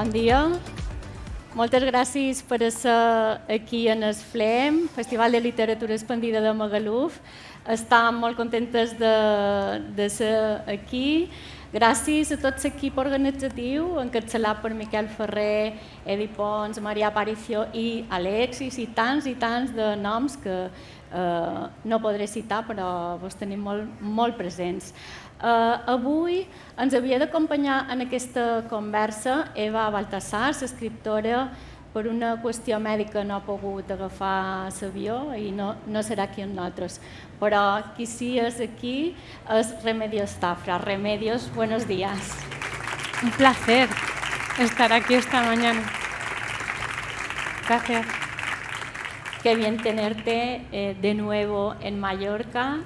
Bon dia. Moltes gràcies per ser aquí en el FLEM, Festival de Literatura Expandida de Magaluf. Estem molt contentes de ser aquí. Gràcies a tot l'equip organitzatiu, encapçalat per Miquel Ferrer, Edi Pons, Maria Aparicio i Alexis, i tants de noms que no podré citar, però vos tenim molt presents. Avui ens havia d'acompanyar en aquesta conversa Eva Baltasar, l'escriptora. Per una qüestió mèdica no ha pogut agafar l'avió i no serà aquí amb nosaltres. Però qui sí és aquí és Remedios Zafra. Remedios, buenos días. Un placer estar aquí esta mañana. Gracias. Qué bien tenerte de nuevo en Mallorca.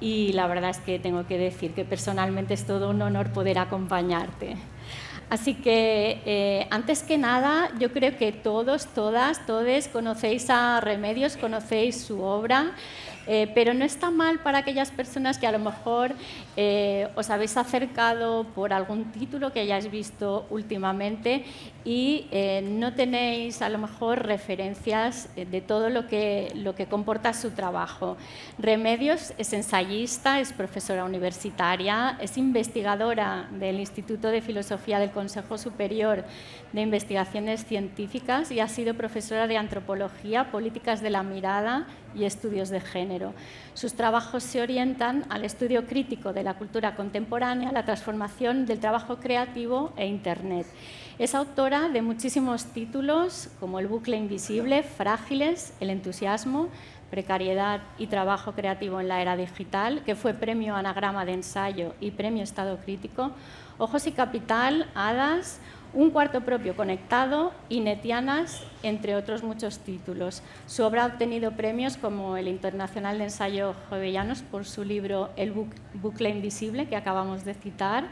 Y la verdad es que tengo que decir que personalmente es todo un honor poder acompañarte. Así que, antes que nada, yo creo que todos, todas, todes conocéis a Remedios, conocéis su obra, pero no está mal para aquellas personas que a lo mejor os habéis acercado por algún título que hayáis visto últimamente y no tenéis a lo mejor referencias de todo lo que comporta su trabajo. Remedios es ensayista, es profesora universitaria, es investigadora del Instituto de Filosofía del Consejo Superior de Investigaciones Científicas y ha sido profesora de Antropología, Políticas de la Mirada y Estudios de Género. Sus trabajos se orientan al estudio crítico de la cultura contemporánea, la transformación del trabajo creativo e Internet. Es autora de muchísimos títulos como El bucle invisible, Frágiles, El entusiasmo, Precariedad y trabajo creativo en la era digital, que fue premio Anagrama de ensayo y premio Estado crítico, Ojos y capital, Hadas, Un cuarto propio conectado y Netianas, entre otros muchos títulos. Su obra ha obtenido premios como el Internacional de Ensayo Jovellanos por su libro El bucle invisible, que acabamos de citar,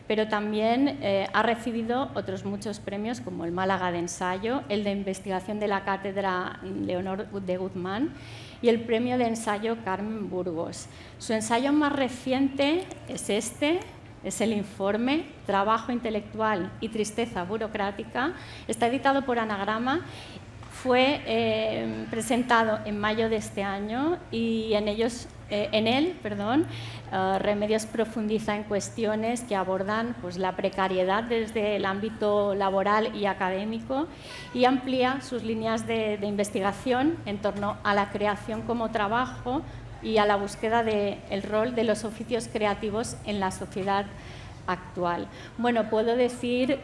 pero también ha recibido otros muchos premios como el Málaga de Ensayo, el de Investigación de la Cátedra Leonor de Guzmán y el Premio de Ensayo Carmen Burgos. Su ensayo más reciente es es El informe, Trabajo intelectual y tristeza burocrática. Está editado por Anagrama, fue presentado en mayo de este año y en él, Remedios profundiza en cuestiones que abordan la precariedad desde el ámbito laboral y académico y amplía sus líneas de investigación en torno a la creación como trabajo y a la búsqueda del rol de los oficios creativos en la sociedad actual. Bueno, puedo decir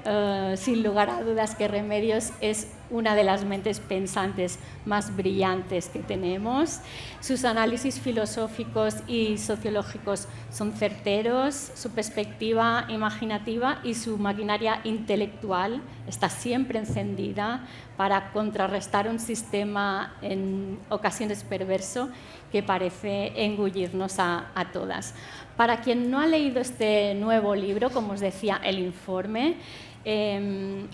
sin lugar a dudas que Remedios es una de las mentes pensantes más brillantes que tenemos. Sus análisis filosóficos y sociológicos son certeros, su perspectiva imaginativa y su maquinaria intelectual está siempre encendida para contrarrestar un sistema en ocasiones perverso que parece engullirnos a todas. Para quien no ha leído este nuevo libro, como os decía, El informe,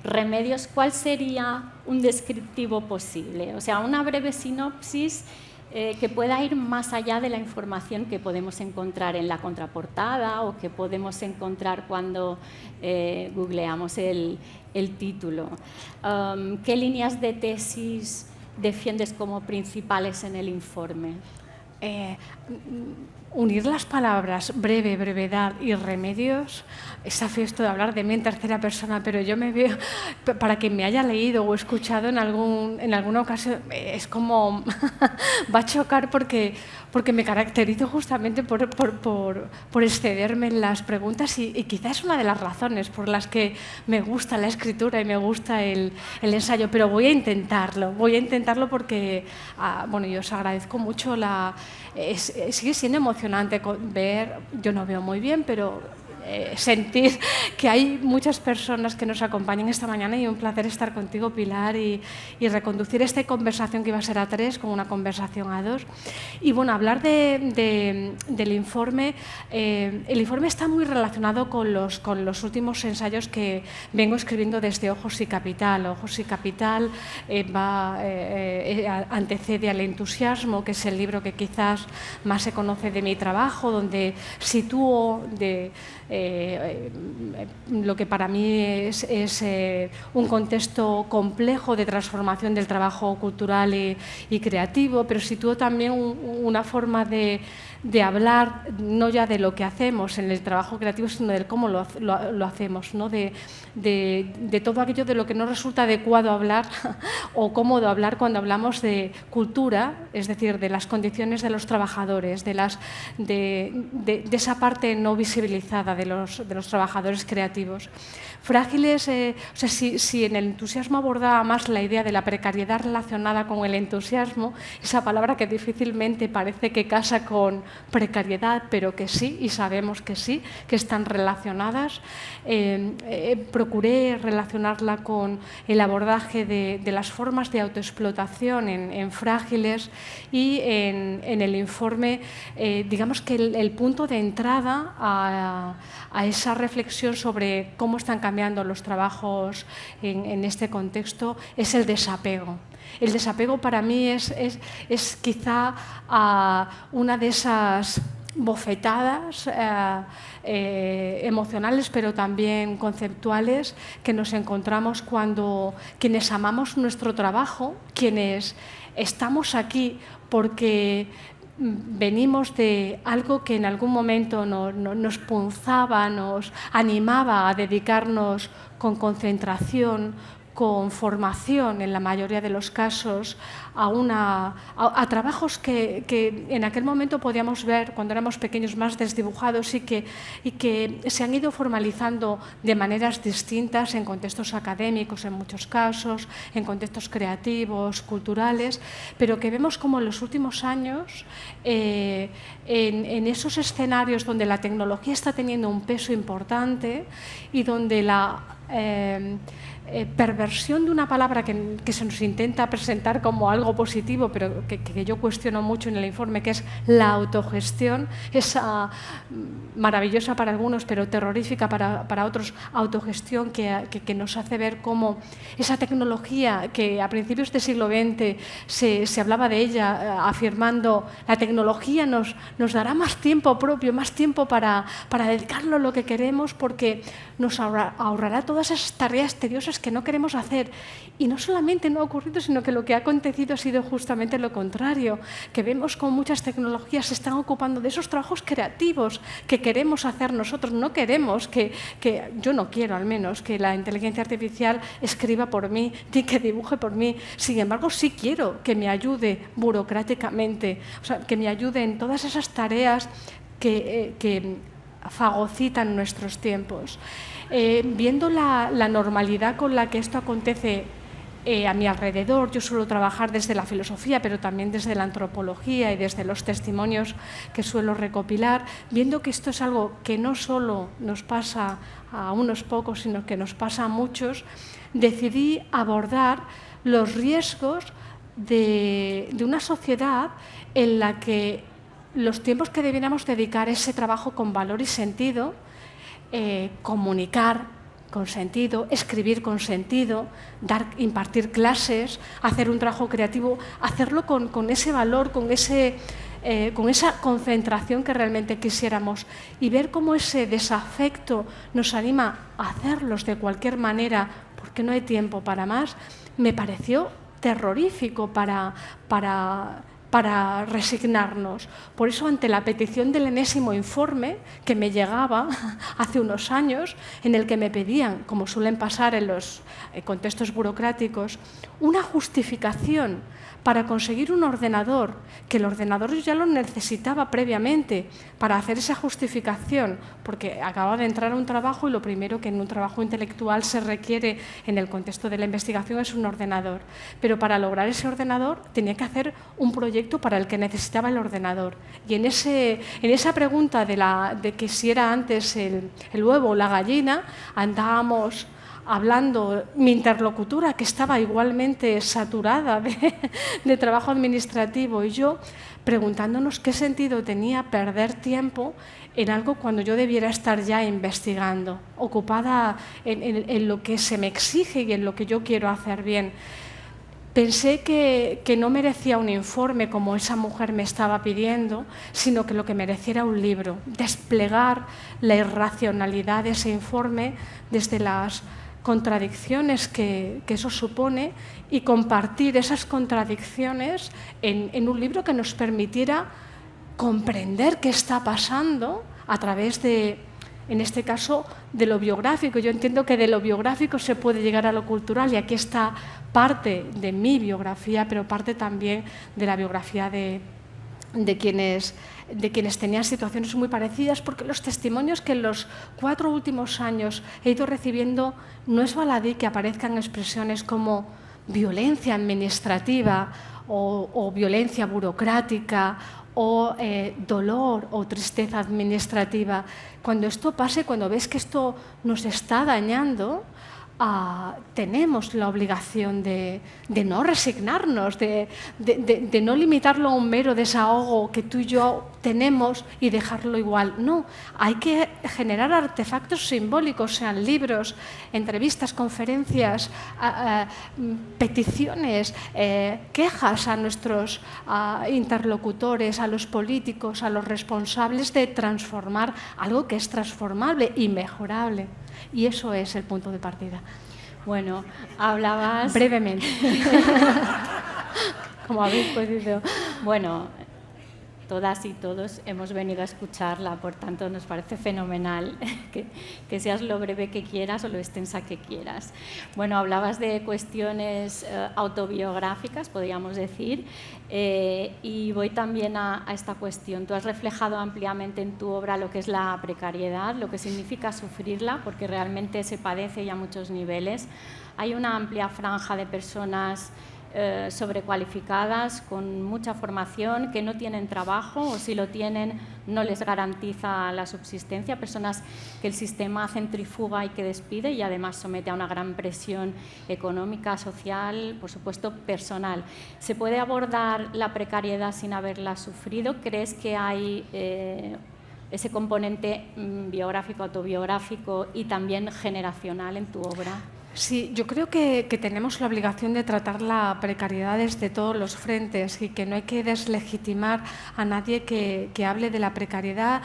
Remedios, ¿cuál sería un descriptivo posible? O sea, una breve sinopsis que pueda ir más allá de la información que podemos encontrar en la contraportada o que podemos encontrar cuando googleamos el título. ¿Qué líneas de tesis defiendes como principales en el informe? Unir las palabras breve, brevedad y remedios, es feo esto de hablar de mí en tercera persona, pero yo me veo, para quien me haya leído o escuchado en alguna ocasión, es como, va a chocar porque me caracterizo justamente por excederme en las preguntas y quizás es una de las razones por las que me gusta la escritura y me gusta el ensayo, pero voy a intentarlo porque, yo os agradezco mucho sigue siendo emocionante ver, yo no veo muy bien, pero sentir que hay muchas personas que nos acompañan esta mañana y un placer estar contigo, Pilar, y reconducir esta conversación que iba a ser a 3 como una conversación a 2. Y bueno, hablar del informe. El informe está muy relacionado con los últimos ensayos que vengo escribiendo desde Ojos y Capital. Ojos y Capital antecede al entusiasmo, que es el libro que quizás más se conoce de mi trabajo, donde sitúo lo que para mí es un contexto complejo de transformación del trabajo cultural y creativo, pero sitúo también una forma de hablar no ya de lo que hacemos en el trabajo creativo, sino de cómo lo hacemos, ¿no? de todo aquello de lo que no resulta adecuado hablar o cómodo hablar cuando hablamos de cultura, es decir, de las condiciones de los trabajadores, de esa parte no visibilizada de los trabajadores creativos. Frágiles, si en el entusiasmo abordaba más la idea de la precariedad relacionada con el entusiasmo, esa palabra que difícilmente parece que casa con precariedad, pero que sí, y sabemos que sí, que están relacionadas. Procuré relacionarla con el abordaje de las formas de autoexplotación en Frágiles, y en el informe, digamos que el punto de entrada a esa reflexión sobre cómo están cambiando los trabajos en este contexto es el desapego. El desapego para mí es quizá una de esas bofetadas emocionales, pero también conceptuales, que nos encontramos cuando quienes amamos nuestro trabajo, quienes estamos aquí porque venimos de algo que en algún momento nos punzaba, nos animaba a dedicarnos con concentración, con formación en la mayoría de los casos, a trabajos que en aquel momento podíamos ver cuando éramos pequeños más desdibujados y que se han ido formalizando de maneras distintas en contextos académicos en muchos casos, en contextos creativos, culturales, pero que vemos como en los últimos años en esos escenarios donde la tecnología está teniendo un peso importante y donde la perversión de una palabra que se nos intenta presentar como algo positivo, pero que yo cuestiono mucho en el informe, que es la autogestión, esa maravillosa para algunos, pero terrorífica para otros, autogestión que nos hace ver cómo esa tecnología que a principios del siglo XX se hablaba de ella, afirmando la tecnología nos dará más tiempo propio, más tiempo para dedicarlo a lo que queremos, porque nos ahorrará todas esas tareas tediosas que no queremos hacer. Y no solamente no ha ocurrido, sino que lo que ha acontecido ha sido justamente lo contrario, que vemos cómo muchas tecnologías se están ocupando de esos trabajos creativos que queremos hacer nosotros. No queremos yo no quiero al menos que la inteligencia artificial escriba por mí ni que dibuje por mí. Sin embargo, sí quiero que me ayude burocráticamente, o sea, que me ayude en todas esas tareas que fagocitan nuestros tiempos. Viendo la normalidad con la que esto acontece a mi alrededor, yo suelo trabajar desde la filosofía, pero también desde la antropología y desde los testimonios que suelo recopilar, viendo que esto es algo que no solo nos pasa a unos pocos, sino que nos pasa a muchos, decidí abordar los riesgos de una sociedad en la que los tiempos que debiéramos dedicar a ese trabajo con valor y sentido, comunicar con sentido, escribir con sentido, impartir clases, hacer un trabajo creativo, hacerlo con ese valor, con esa concentración que realmente quisiéramos, y ver cómo ese desafecto nos anima a hacerlos de cualquier manera porque no hay tiempo para más, me pareció terrorífico para resignarnos. Por eso, ante la petición del enésimo informe que me llegaba hace unos años, en el que me pedían, como suelen pasar en los contextos burocráticos, una justificación para conseguir un ordenador, que el ordenador yo ya lo necesitaba previamente para hacer esa justificación, porque acababa de entrar a un trabajo y lo primero que en un trabajo intelectual se requiere en el contexto de la investigación es un ordenador. Pero para lograr ese ordenador tenía que hacer un proyecto para el que necesitaba el ordenador. Y en esa pregunta de que si era antes el huevo o la gallina, andábamos hablando, mi interlocutora, que estaba igualmente saturada de trabajo administrativo, y yo preguntándonos qué sentido tenía perder tiempo en algo cuando yo debiera estar ya investigando, ocupada en lo que se me exige y en lo que yo quiero hacer bien. pensé que no merecía un informe como esa mujer me estaba pidiendo, sino que lo que merecía era un libro, desplegar la irracionalidad de ese informe desde las contradicciones que eso supone y compartir esas contradicciones en un libro que nos permitiera comprender qué está pasando a través de, en este caso, de lo biográfico. Yo entiendo que de lo biográfico se puede llegar a lo cultural, y aquí está parte de mi biografía, pero parte también de la biografía de quienes tenían situaciones muy parecidas, porque los testimonios que en los 4 últimos años he ido recibiendo no es baladí que aparezcan expresiones como violencia administrativa o violencia burocrática o dolor o tristeza administrativa. Cuando esto pase, cuando ves que esto nos está dañando, tenemos la obligación de no resignarnos, de no limitarlo a un mero desahogo que tú y yo tenemos y dejarlo igual. No, hay que generar artefactos simbólicos, sean libros, entrevistas, conferencias, peticiones, quejas a nuestros interlocutores, a los políticos, a los responsables, de transformar algo que es transformable y mejorable. Y eso es el punto de partida. Bueno, hablabas... Brevemente. Como habéis podido... Bueno, todas y todos hemos venido a escucharla, por tanto nos parece fenomenal que seas lo breve que quieras o lo extensa que quieras. Bueno, hablabas de cuestiones autobiográficas, podríamos decir, y voy también a esta cuestión. Tú has reflejado ampliamente en tu obra lo que es la precariedad, lo que significa sufrirla, porque realmente se padece y a muchos niveles. Hay una amplia franja de personas sobrecualificadas, con mucha formación, que no tienen trabajo, o si lo tienen no les garantiza la subsistencia, personas que el sistema centrifuga y que despide, y además somete a una gran presión económica, social, por supuesto personal. ¿Se puede abordar la precariedad sin haberla sufrido? ¿Crees que hay ese componente biográfico, autobiográfico y también generacional en tu obra? Sí, yo creo que tenemos la obligación de tratar la precariedad desde todos los frentes, y que no hay que deslegitimar a nadie que hable de la precariedad,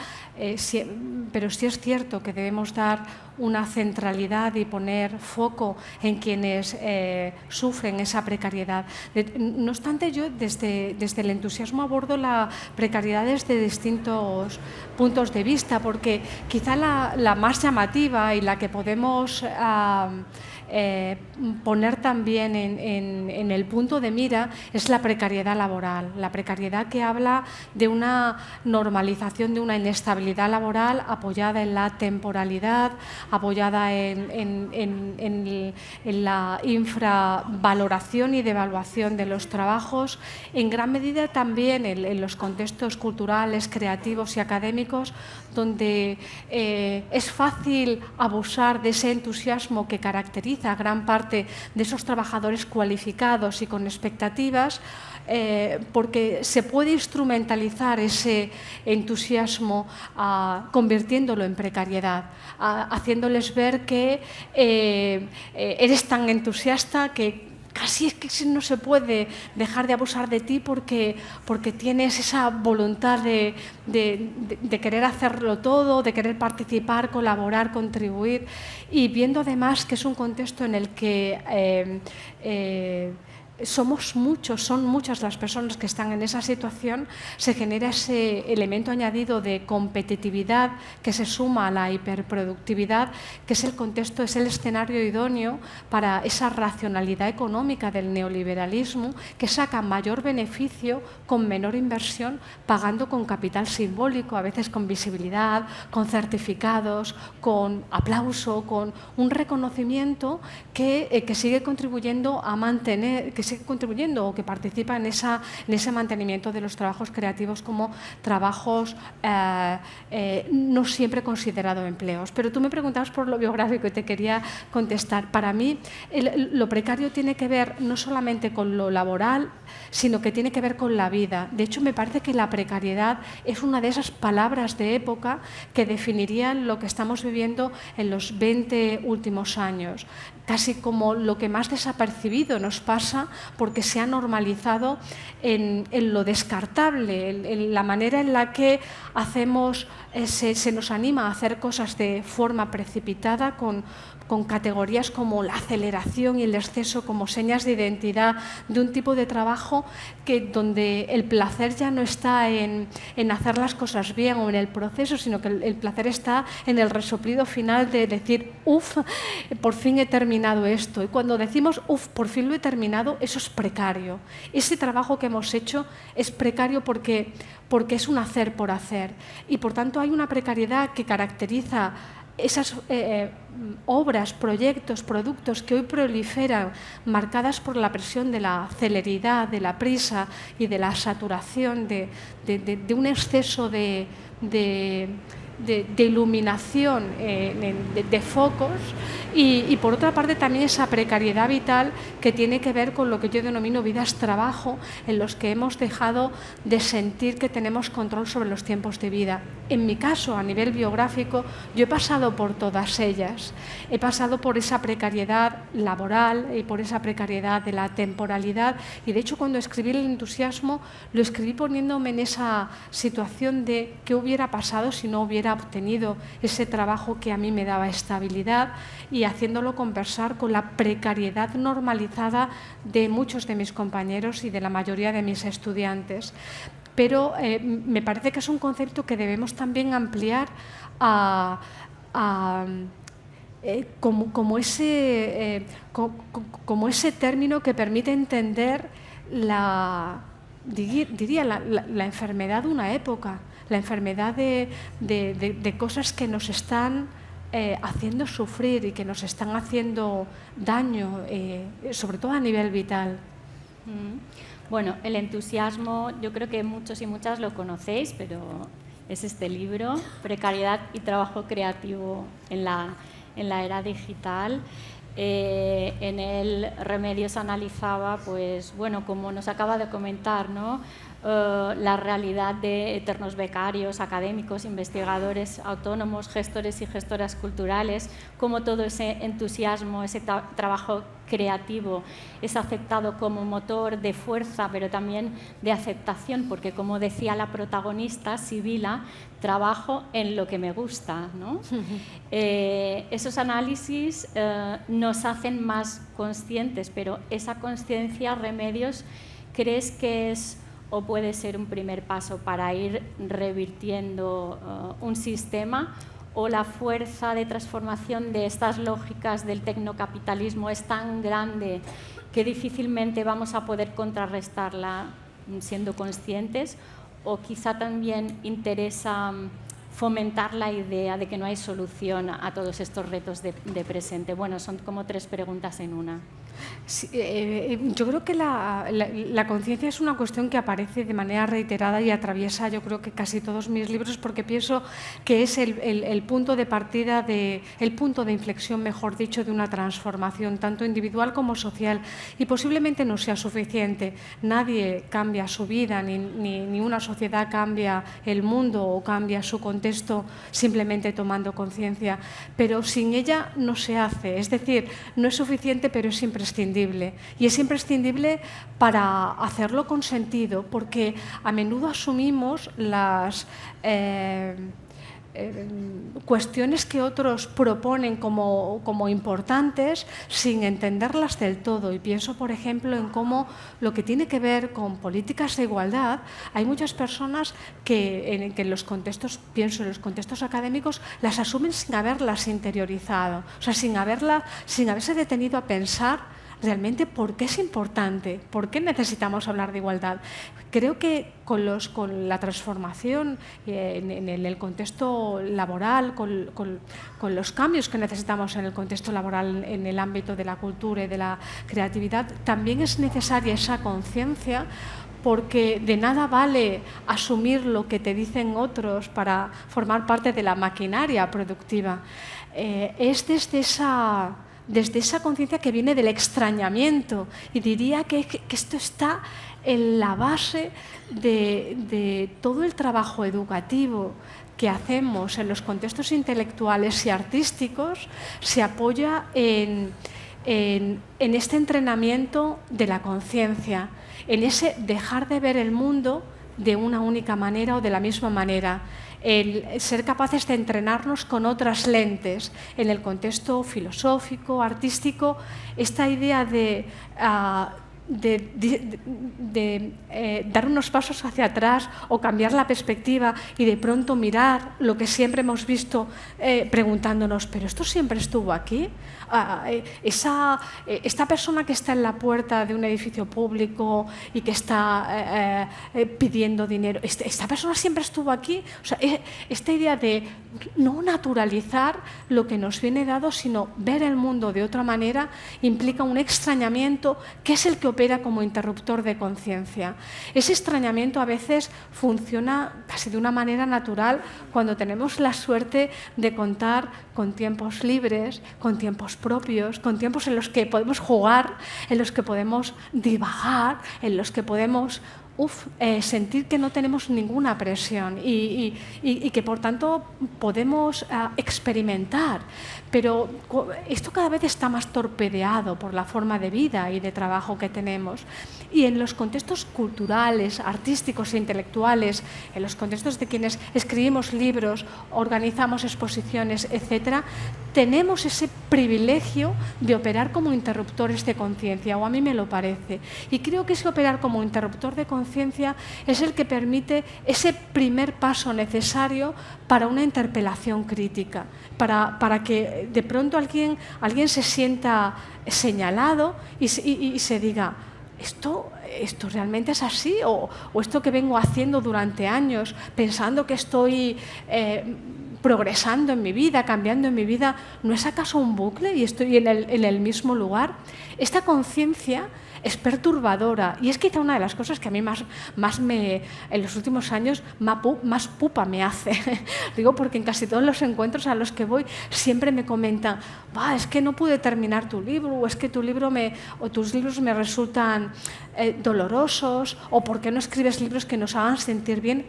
pero sí es cierto que debemos dar una centralidad y poner foco en quienes sufren esa precariedad. No obstante, yo desde el entusiasmo abordo la precariedad desde distintos puntos de vista, porque quizá la más llamativa y la que podemos poner también en el punto de mira es la precariedad laboral, la precariedad que habla de una normalización de una inestabilidad laboral apoyada en la temporalidad, apoyada en la infravaloración y devaluación de los trabajos, en gran medida también en los contextos culturales, creativos y académicos, donde es fácil abusar de ese entusiasmo que caracteriza a gran parte de esos trabajadores cualificados y con expectativas, porque se puede instrumentalizar ese entusiasmo convirtiéndolo en precariedad, haciéndoles ver que eres tan entusiasta que casi es que no se puede dejar de abusar de ti porque tienes esa voluntad de querer hacerlo todo, de querer participar, colaborar, contribuir, y viendo además que es un contexto en el que somos muchos, son muchas las personas que están en esa situación, se genera ese elemento añadido de competitividad que se suma a la hiperproductividad, que es el contexto, es el escenario idóneo para esa racionalidad económica del neoliberalismo, que saca mayor beneficio con menor inversión, pagando con capital simbólico, a veces con visibilidad, con certificados, con aplauso, con un reconocimiento que sigue contribuyendo a mantener, que sigue contribuyendo o que participa en ese mantenimiento de los trabajos creativos como trabajos no siempre considerados empleos. Pero tú me preguntabas por lo biográfico y te quería contestar. Para mí, lo precario tiene que ver no solamente con lo laboral, sino que tiene que ver con la vida. De hecho, me parece que la precariedad es una de esas palabras de época que definirían lo que estamos viviendo en los 20 últimos años. Casi como lo que más desapercibido nos pasa porque se ha normalizado en lo descartable, en la manera en la que hacemos, se nos anima a hacer cosas de forma precipitada, con categorías como la aceleración y el exceso como señas de identidad de un tipo de trabajo donde el placer ya no está en hacer las cosas bien o en el proceso, sino que el placer está en el resoplido final de decir, uff, por fin he terminado esto. Y cuando decimos, uff, por fin lo he terminado, eso es precario. Ese trabajo que hemos hecho es precario porque es un hacer por hacer. Y por tanto hay una precariedad que caracteriza esas obras, proyectos, productos que hoy proliferan, marcadas por la presión de la celeridad, de la prisa y de la saturación, de un exceso de iluminación, de focos, y por otra parte también esa precariedad vital que tiene que ver con lo que yo denomino vidas-trabajo, en los que hemos dejado de sentir que tenemos control sobre los tiempos de vida. En mi caso, a nivel biográfico, yo he pasado por todas ellas. He pasado por esa precariedad laboral y por esa precariedad de la temporalidad, y de hecho cuando escribí El entusiasmo lo escribí poniéndome en esa situación de qué hubiera pasado si no hubiera obtenido ese trabajo que a mí me daba estabilidad, y haciéndolo conversar con la precariedad normalizada de muchos de mis compañeros y de la mayoría de mis estudiantes. Pero me parece que es un concepto que debemos también ampliar como ese término que permite entender diría la enfermedad de una época, la enfermedad de cosas que nos están haciendo sufrir y que nos están haciendo daño, sobre todo a nivel vital. Bueno, El entusiasmo, yo creo que muchos y muchas lo conocéis, pero es este libro, Precariedad y trabajo creativo en la era digital. En él Remedios analizaba, pues, bueno, como nos acaba de comentar, ¿no? La realidad de eternos becarios, académicos, investigadores autónomos, gestores y gestoras culturales, cómo todo ese entusiasmo, ese trabajo creativo es aceptado como motor de fuerza, pero también de aceptación, porque como decía la protagonista, Sibila, trabajo en lo que me gusta, ¿no? Esos análisis nos hacen más conscientes, pero esa conciencia, Remedios, ¿crees que es o puede ser un primer paso para ir revirtiendo un sistema, o la fuerza de transformación de estas lógicas del tecnocapitalismo es tan grande que difícilmente vamos a poder contrarrestarla siendo conscientes, o quizá también interesa fomentar la idea de que no hay solución a todos estos retos de presente? Bueno, son como tres preguntas en una. Sí, yo creo que la conciencia es una cuestión que aparece de manera reiterada y atraviesa, yo creo que casi todos mis libros, porque pienso que es el punto de partida, el punto de inflexión, mejor dicho, de una transformación, tanto individual como social, y posiblemente no sea suficiente. Nadie cambia su vida, ni una sociedad cambia el mundo o cambia su contexto simplemente tomando conciencia, pero sin ella no se hace. Es decir, no es suficiente, pero es imprescindible. Y es imprescindible para hacerlo con sentido, porque a menudo asumimos las cuestiones que otros proponen como importantes sin entenderlas del todo. Y pienso, por ejemplo, en cómo lo que tiene que ver con políticas de igualdad, hay muchas personas que en los contextos, pienso en los contextos académicos, las asumen sin haberlas interiorizado, o sea, sin haberse detenido a pensar realmente por qué es importante, por qué necesitamos hablar de igualdad. Creo que con la transformación en el contexto laboral, con los cambios que necesitamos en el contexto laboral, en el ámbito de la cultura y de la creatividad, también es necesaria esa conciencia, porque de nada vale asumir lo que te dicen otros para formar parte de la maquinaria productiva. Es desde esa conciencia que viene del extrañamiento, y diría que esto está en la base de todo el trabajo educativo que hacemos en los contextos intelectuales y artísticos. Se apoya en en este entrenamiento de la conciencia, en ese dejar de ver el mundo de una única manera o de la misma manera, el ser capaces de entrenarnos con otras lentes en el contexto filosófico, artístico, esta idea de dar unos pasos hacia atrás o cambiar la perspectiva y de pronto mirar lo que siempre hemos visto preguntándonos, ¿pero esto siempre estuvo aquí? Esta persona que está en la puerta de un edificio público y que está pidiendo dinero, ¿esta persona siempre estuvo aquí? O sea, esta idea de no naturalizar lo que nos viene dado, sino ver el mundo de otra manera, implica un extrañamiento que es el que opera como interruptor de conciencia. Ese extrañamiento a veces funciona casi de una manera natural cuando tenemos la suerte de contar con tiempos libres, con tiempos propios, con tiempos en los que podemos jugar, en los que podemos divagar, en los que podemos sentir que no tenemos ninguna presión y que por tanto podemos experimentar. Pero esto cada vez está más torpedeado por la forma de vida y de trabajo que tenemos. Y en los contextos culturales, artísticos e intelectuales, en los contextos de quienes escribimos libros, organizamos exposiciones, etc., tenemos ese privilegio de operar como interruptores de conciencia, o a mí me lo parece. Y creo que ese operar como interruptor de conciencia es el que permite ese primer paso necesario para una interpelación crítica, para que de pronto alguien se sienta señalado y se diga, ¿esto realmente es así? ¿O esto que vengo haciendo durante años, pensando que estoy progresando en mi vida, cambiando en mi vida, ¿no es acaso un bucle y estoy en el mismo lugar? Esta conciencia es perturbadora y es quizá una de las cosas que a mí más en los últimos años más pupa me hace. Digo porque en casi todos los encuentros a los que voy siempre me comentan, es que no pude terminar tu libro, o es que tus libros me resultan dolorosos, o ¿por qué no escribes libros que nos hagan sentir bien?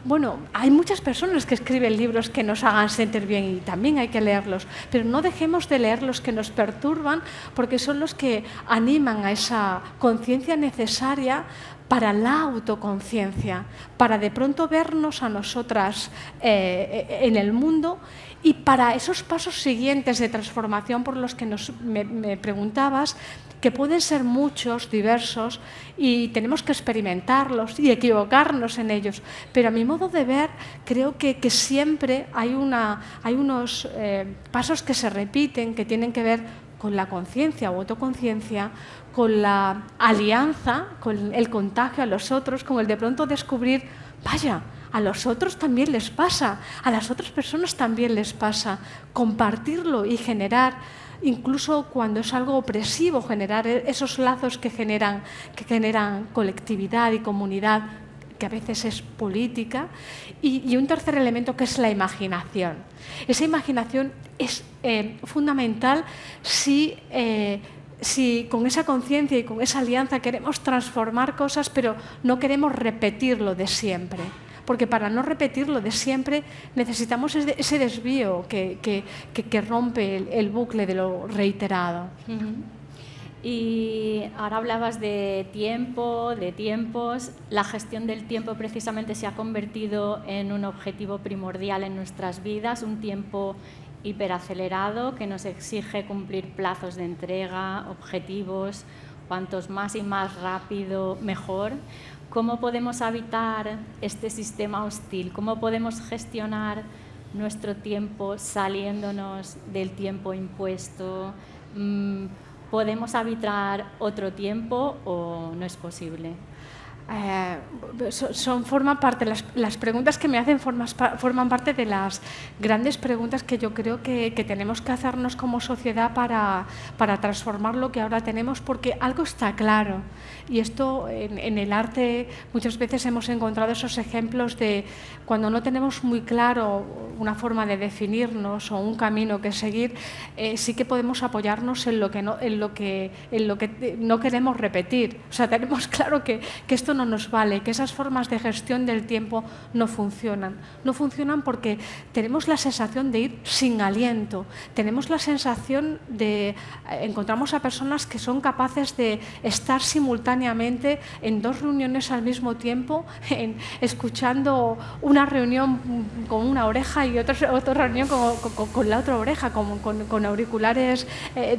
Bueno, hay muchas personas que escriben libros que nos hagan sentir bien y también hay que leerlos, pero no dejemos de leer los que nos perturban, porque son los que animan a esa conciencia necesaria para la autoconciencia, para de pronto vernos a nosotras en el mundo, y para esos pasos siguientes de transformación por los que me preguntabas, que pueden ser muchos, diversos, y tenemos que experimentarlos y equivocarnos en ellos. Pero a mi modo de ver, creo que siempre hay unos pasos que se repiten, que tienen que ver con la conciencia o autoconciencia, con la alianza, con el contagio a los otros, con el de pronto descubrir, vaya, a los otros también les pasa, a las otras personas también les pasa, compartirlo y generar, incluso cuando es algo opresivo, generar esos lazos que generan colectividad y comunidad, que a veces es política, y un tercer elemento que es la imaginación. Esa imaginación es fundamental si con esa conciencia y con esa alianza queremos transformar cosas, pero no queremos repetir lo de siempre. Porque para no repetir lo de siempre necesitamos ese desvío que rompe el bucle de lo reiterado. Y ahora hablabas de tiempo, de tiempos. La gestión del tiempo precisamente se ha convertido en un objetivo primordial en nuestras vidas, un tiempo hiperacelerado que nos exige cumplir plazos de entrega, objetivos, cuantos más y más rápido, mejor. ¿Cómo podemos habitar este sistema hostil? ¿Cómo podemos gestionar nuestro tiempo saliéndonos del tiempo impuesto? ¿Podemos habitar otro tiempo o no es posible? Forman parte, las preguntas que me hacen forman parte de las grandes preguntas que yo creo que tenemos que hacernos como sociedad para transformar lo que ahora tenemos, porque algo está claro. Y esto en el arte muchas veces hemos encontrado esos ejemplos de cuando no tenemos muy claro una forma de definirnos o un camino que seguir, sí que podemos apoyarnos en lo que no queremos repetir. O sea, tenemos claro que esto no nos vale, que esas estas formas de gestión del tiempo no funcionan. No funcionan porque tenemos la sensación de ir sin aliento, tenemos la sensación de encontramos a personas que son capaces de estar simultáneamente en 2 reuniones al mismo tiempo, escuchando una reunión con una oreja y otra reunión con la otra oreja, con auriculares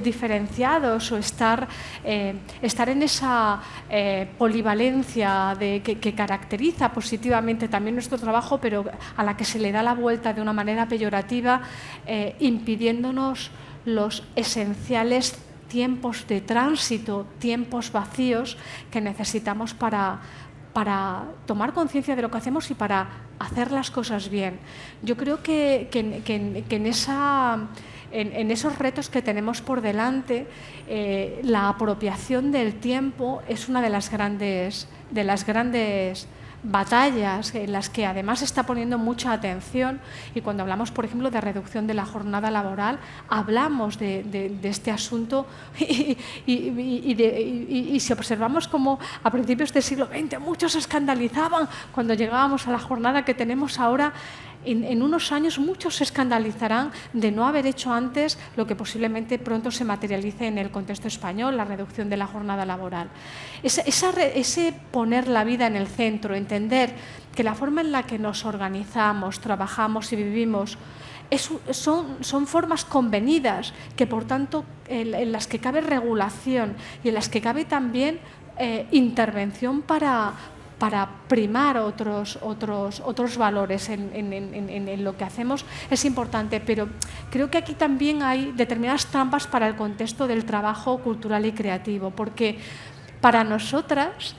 diferenciados, o estar en esa polivalencia que caracteriza positivamente también nuestro trabajo, pero a la que se le da la vuelta de una manera peyorativa, impidiéndonos los esenciales tiempos de tránsito, tiempos vacíos que necesitamos para tomar conciencia de lo que hacemos y para hacer las cosas bien. Yo creo que en esos retos que tenemos por delante, la apropiación del tiempo es una de las grandes batallas en las que además se está poniendo mucha atención, y cuando hablamos, por ejemplo, de reducción de la jornada laboral, hablamos de este asunto y si observamos como a principios del siglo XX muchos se escandalizaban cuando llegábamos a la jornada que tenemos ahora, en unos años muchos se escandalizarán de no haber hecho antes lo que posiblemente pronto se materialice en el contexto español, la reducción de la jornada laboral. Ese poner la vida en el centro, entender que la forma en la que nos organizamos, trabajamos y vivimos son formas convenidas, que por tanto en las que cabe regulación y en las que cabe también intervención para primar otros valores en lo que hacemos, es importante. Pero creo que aquí también hay determinadas trampas para el contexto del trabajo cultural y creativo, porque para nosotras,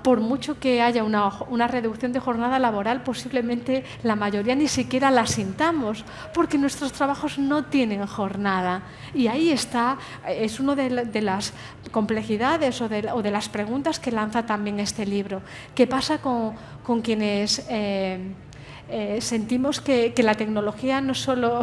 por mucho que haya una reducción de jornada laboral, posiblemente la mayoría ni siquiera la sintamos, porque nuestros trabajos no tienen jornada. Y ahí está, es una de las complejidades o de las preguntas que lanza también este libro. ¿Qué pasa con quienes sentimos que la tecnología no solo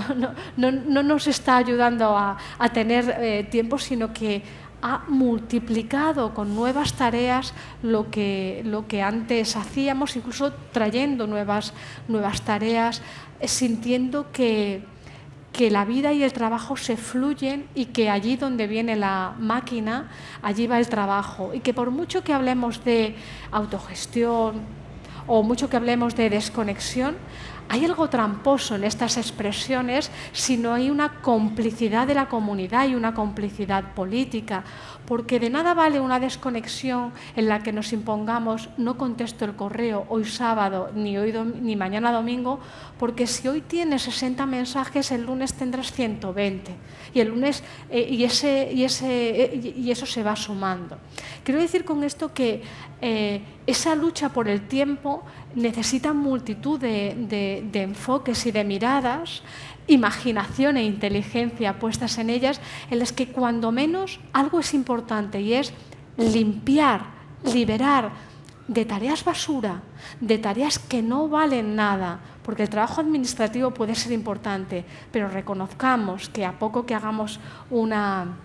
no nos está ayudando a tener tiempo, sino que ha multiplicado con nuevas tareas lo que antes hacíamos, incluso trayendo nuevas tareas, sintiendo que la vida y el trabajo se fluyen, y que allí donde viene la máquina, allí va el trabajo, y que por mucho que hablemos de autogestión o mucho que hablemos de desconexión, hay algo tramposo en estas expresiones si no hay una complicidad de la comunidad y una complicidad política, porque de nada vale una desconexión en la que nos impongamos: no contesto el correo hoy sábado ni mañana domingo, porque si hoy tienes 60 mensajes, el lunes tendrás 120, y el lunes y eso se va sumando. Quiero decir con esto que esa lucha por el tiempo necesita multitud de enfoques y de miradas, imaginación e inteligencia puestas en ellas, en las que cuando menos algo es importante, y es limpiar, liberar de tareas basura, de tareas que no valen nada, porque el trabajo administrativo puede ser importante, pero reconozcamos que a poco que hagamos una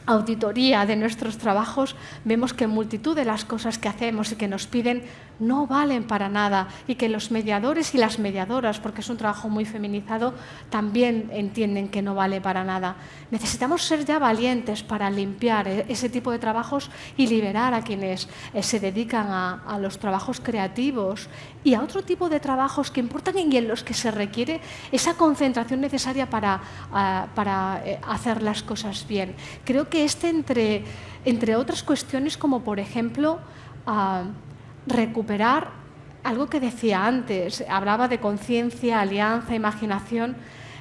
auditoría de nuestros trabajos, vemos que multitud de las cosas que hacemos y que nos piden no valen para nada, y que los mediadores y las mediadoras, porque es un trabajo muy feminizado, también entienden que no vale para nada. Necesitamos ser ya valientes para limpiar ese tipo de trabajos y liberar a quienes se dedican a los trabajos creativos y a otro tipo de trabajos que importan y en los que se requiere esa concentración necesaria para hacer las cosas bien. Creo que entre otras cuestiones, como por ejemplo recuperar algo que decía antes, hablaba de conciencia, alianza, imaginación.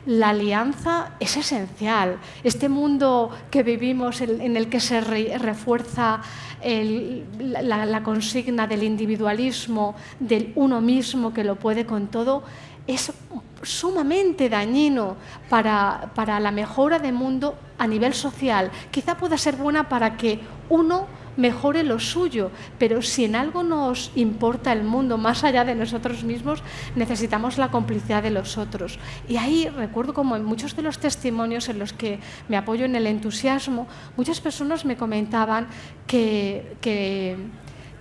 La alianza es esencial. Este mundo que vivimos, en el que se refuerza la consigna del individualismo, del uno mismo que lo puede con todo, es sumamente dañino para la mejora del mundo a nivel social. Quizá pueda ser buena para que uno mejore lo suyo, pero si en algo nos importa el mundo más allá de nosotros mismos, necesitamos la complicidad de los otros. Y ahí recuerdo como en muchos de los testimonios en los que me apoyo en el entusiasmo, muchas personas me comentaban que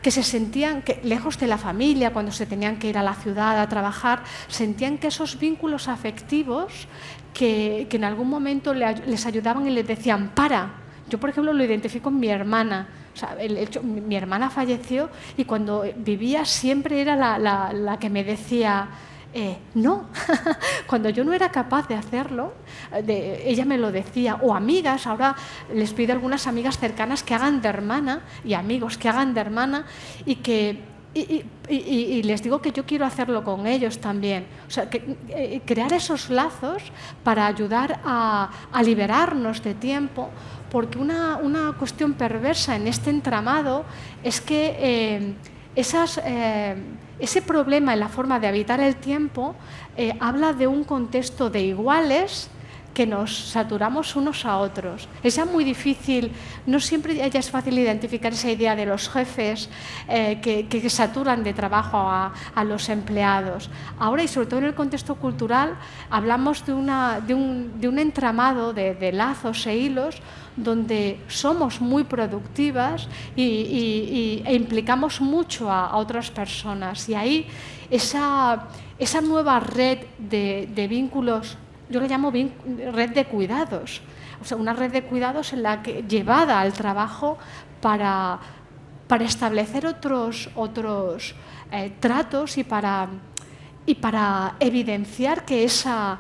que se sentían que, lejos de la familia, cuando se tenían que ir a la ciudad a trabajar, sentían que esos vínculos afectivos que en algún momento les ayudaban y les decían, para. Yo, por ejemplo, lo identifico en mi hermana. O sea, mi hermana falleció y cuando vivía siempre era la que me decía, no. Cuando yo no era capaz de hacerlo, ella me lo decía. O amigas, ahora les pido a algunas amigas cercanas que hagan de hermana y amigos que hagan de hermana y les digo que yo quiero hacerlo con ellos también. O sea, crear esos lazos para ayudar a liberarnos de tiempo, porque una cuestión perversa en este entramado es que ese problema en la forma de habitar el tiempo habla de un contexto de iguales que nos saturamos unos a otros. Es ya muy difícil, no siempre ya es fácil identificar esa idea de los jefes que saturan de trabajo a los empleados. Ahora, y sobre todo en el contexto cultural, hablamos de un entramado de lazos e hilos donde somos muy productivas e implicamos mucho a otras personas. Y ahí esa nueva red de vínculos, yo le llamo red de cuidados, o sea, una red de cuidados en la que, llevada al trabajo para establecer otros tratos y para evidenciar que esa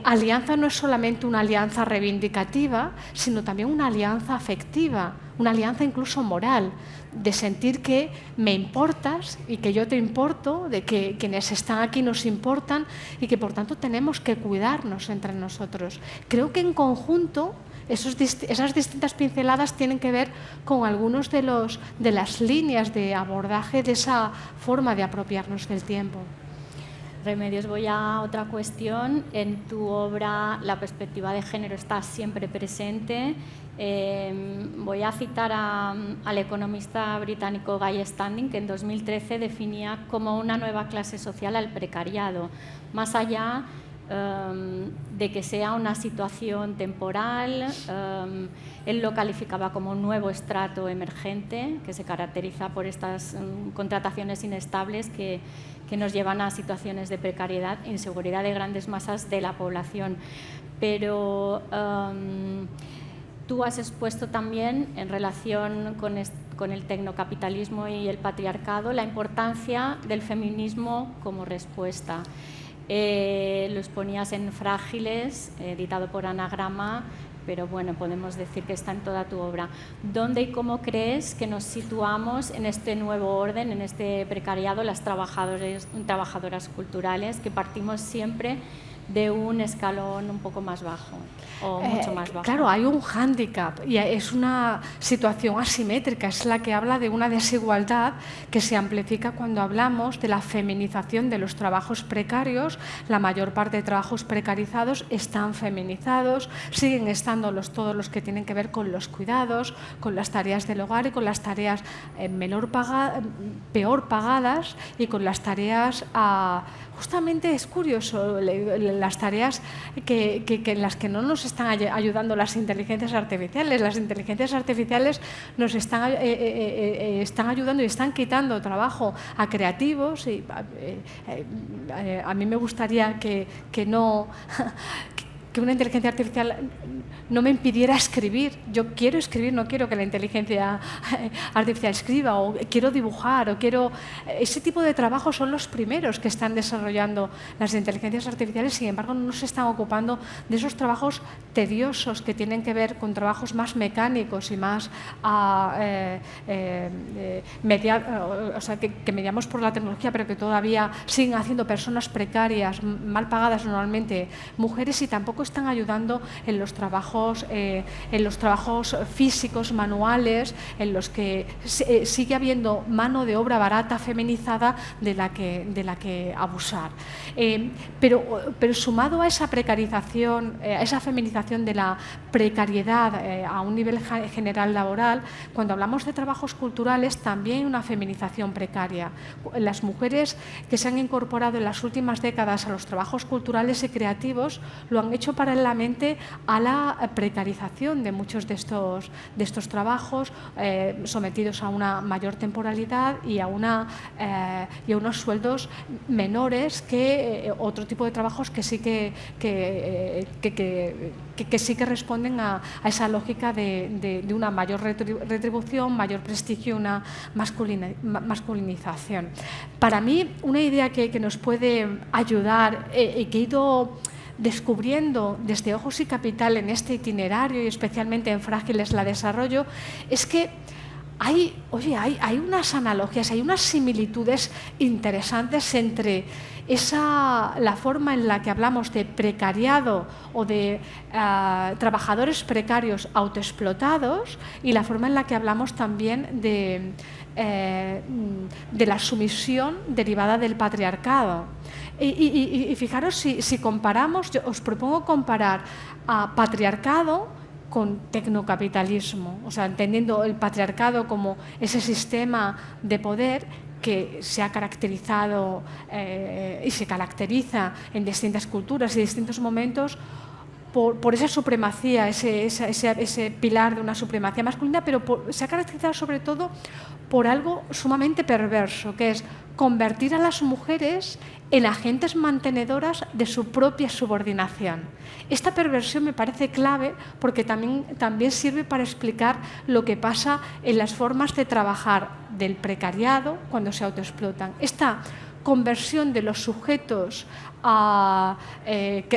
alianza no es solamente una alianza reivindicativa, sino también una alianza afectiva, una alianza incluso moral, de sentir que me importas y que yo te importo, de que quienes están aquí nos importan y que por tanto tenemos que cuidarnos entre nosotros. Creo que en conjunto esas distintas pinceladas tienen que ver con algunos de las líneas de abordaje de esa forma de apropiarnos del tiempo. Remedios, voy a otra cuestión. En tu obra la perspectiva de género está siempre presente. Voy a citar al economista británico Guy Standing, que en 2013 definía como una nueva clase social al precariado, más allá de que sea una situación temporal. Él lo calificaba como un nuevo estrato emergente que se caracteriza por estas contrataciones inestables que nos llevan a situaciones de precariedad e inseguridad de grandes masas de la población. Pero tú has expuesto también, en relación con el tecnocapitalismo y el patriarcado, la importancia del feminismo como respuesta. Lo exponías en Frágiles, editado por Anagrama, pero bueno, podemos decir que está en toda tu obra. ¿Dónde y cómo crees que nos situamos en este nuevo orden, en este precariado, las trabajadoras culturales, que partimos siempre de un escalón un poco más bajo o mucho más bajo? Claro, hay un hándicap y es una situación asimétrica, es la que habla de una desigualdad que se amplifica cuando hablamos de la feminización de los trabajos precarios. La mayor parte de trabajos precarizados están feminizados, siguen estando todos los que tienen que ver con los cuidados, con las tareas del hogar y con las tareas peor pagadas y con las tareas, justamente es curioso, las tareas en las que no nos están ayudando las inteligencias artificiales. Las inteligencias artificiales nos están ayudando y están quitando trabajo a creativos. Y, a mí me gustaría que una inteligencia artificial no me impidiera escribir. Yo quiero escribir, no quiero que la inteligencia artificial escriba, o quiero dibujar, o quiero... Ese tipo de trabajos son los primeros que están desarrollando las inteligencias artificiales. Sin embargo, no se están ocupando de esos trabajos tediosos que tienen que ver con trabajos más mecánicos y más que mediamos por la tecnología, pero que todavía siguen haciendo personas precarias, mal pagadas normalmente, mujeres, y tampoco están ayudando en los trabajos físicos, manuales, en los que sigue habiendo mano de obra barata, feminizada, de la que abusar. Pero sumado a esa precarización, a esa feminización de la precariedad a un nivel general laboral, cuando hablamos de trabajos culturales también hay una feminización precaria. Las mujeres que se han incorporado en las últimas décadas a los trabajos culturales y creativos lo han hecho hecho paralelamente a la precarización de muchos de estos trabajos, sometidos a una mayor temporalidad y a unos sueldos menores que otro tipo de trabajos que sí que sí que responden a esa lógica de una mayor retribución, mayor prestigio, una masculinización. Para mí, una idea que nos puede ayudar y que he ido descubriendo desde Ojos y Capital en este itinerario y especialmente en Frágiles la Desarrollo, es que hay unas analogías, hay unas similitudes interesantes entre la forma en la que hablamos de precariado o de trabajadores precarios autoexplotados y la forma en la que hablamos también de la sumisión derivada del patriarcado. Y fijaros, si comparamos, yo os propongo comparar a patriarcado con tecnocapitalismo, o sea, entendiendo el patriarcado como ese sistema de poder que se ha caracterizado y se caracteriza en distintas culturas y distintos momentos por esa supremacía, ese pilar de una supremacía masculina, pero se ha caracterizado sobre todo por algo sumamente perverso, que es convertir a las mujeres en agentes mantenedoras de su propia subordinación. Esta perversión me parece clave porque también sirve para explicar lo que pasa en las formas de trabajar del precariado cuando se autoexplotan. Esta conversión de los sujetos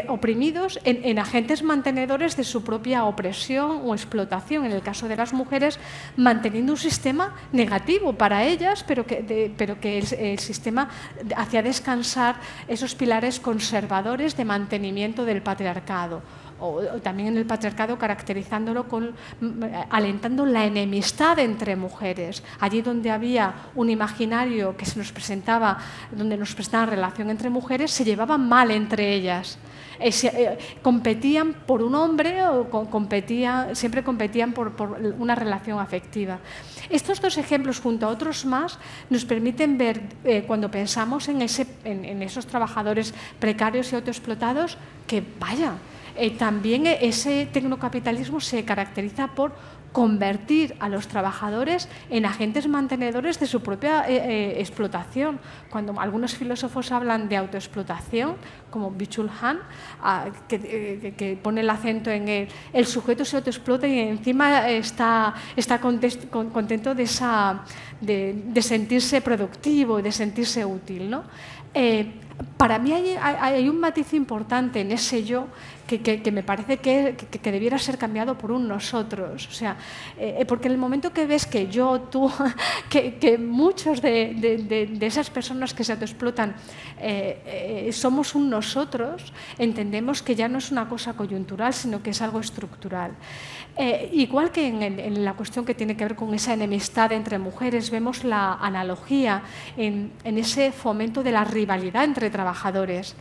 oprimidos en agentes mantenedores de su propia opresión o explotación, en el caso de las mujeres, manteniendo un sistema negativo para ellas, pero que el sistema hacía descansar esos pilares conservadores de mantenimiento del patriarcado. O también en el patriarcado caracterizándolo alentando la enemistad entre mujeres. Allí donde había un imaginario que se nos presentaba, donde nos prestaban relación entre mujeres, se llevaban mal entre ellas. Competían por un hombre o siempre competían por una relación afectiva. Estos dos ejemplos, junto a otros más, nos permiten ver, cuando pensamos en esos trabajadores precarios y autoexplotados, que vaya, también ese tecnocapitalismo se caracteriza por convertir a los trabajadores en agentes mantenedores de su propia explotación. Cuando algunos filósofos hablan de autoexplotación, como Byung-Chul Han, que pone el acento en el sujeto se autoexplota y encima está contento de sentirse productivo y de sentirse útil, ¿no? Para mí hay un matiz importante en ese yo que me parece que debiera ser cambiado por un nosotros. O sea, porque en el momento que ves que yo, tú, que muchos de esas personas que se autoexplotan somos un nosotros, entendemos que ya no es una cosa coyuntural, sino que es algo estructural. Igual que en la cuestión que tiene que ver con esa enemistad entre mujeres, vemos la analogía en ese fomento de la rivalidad entre trabajadores.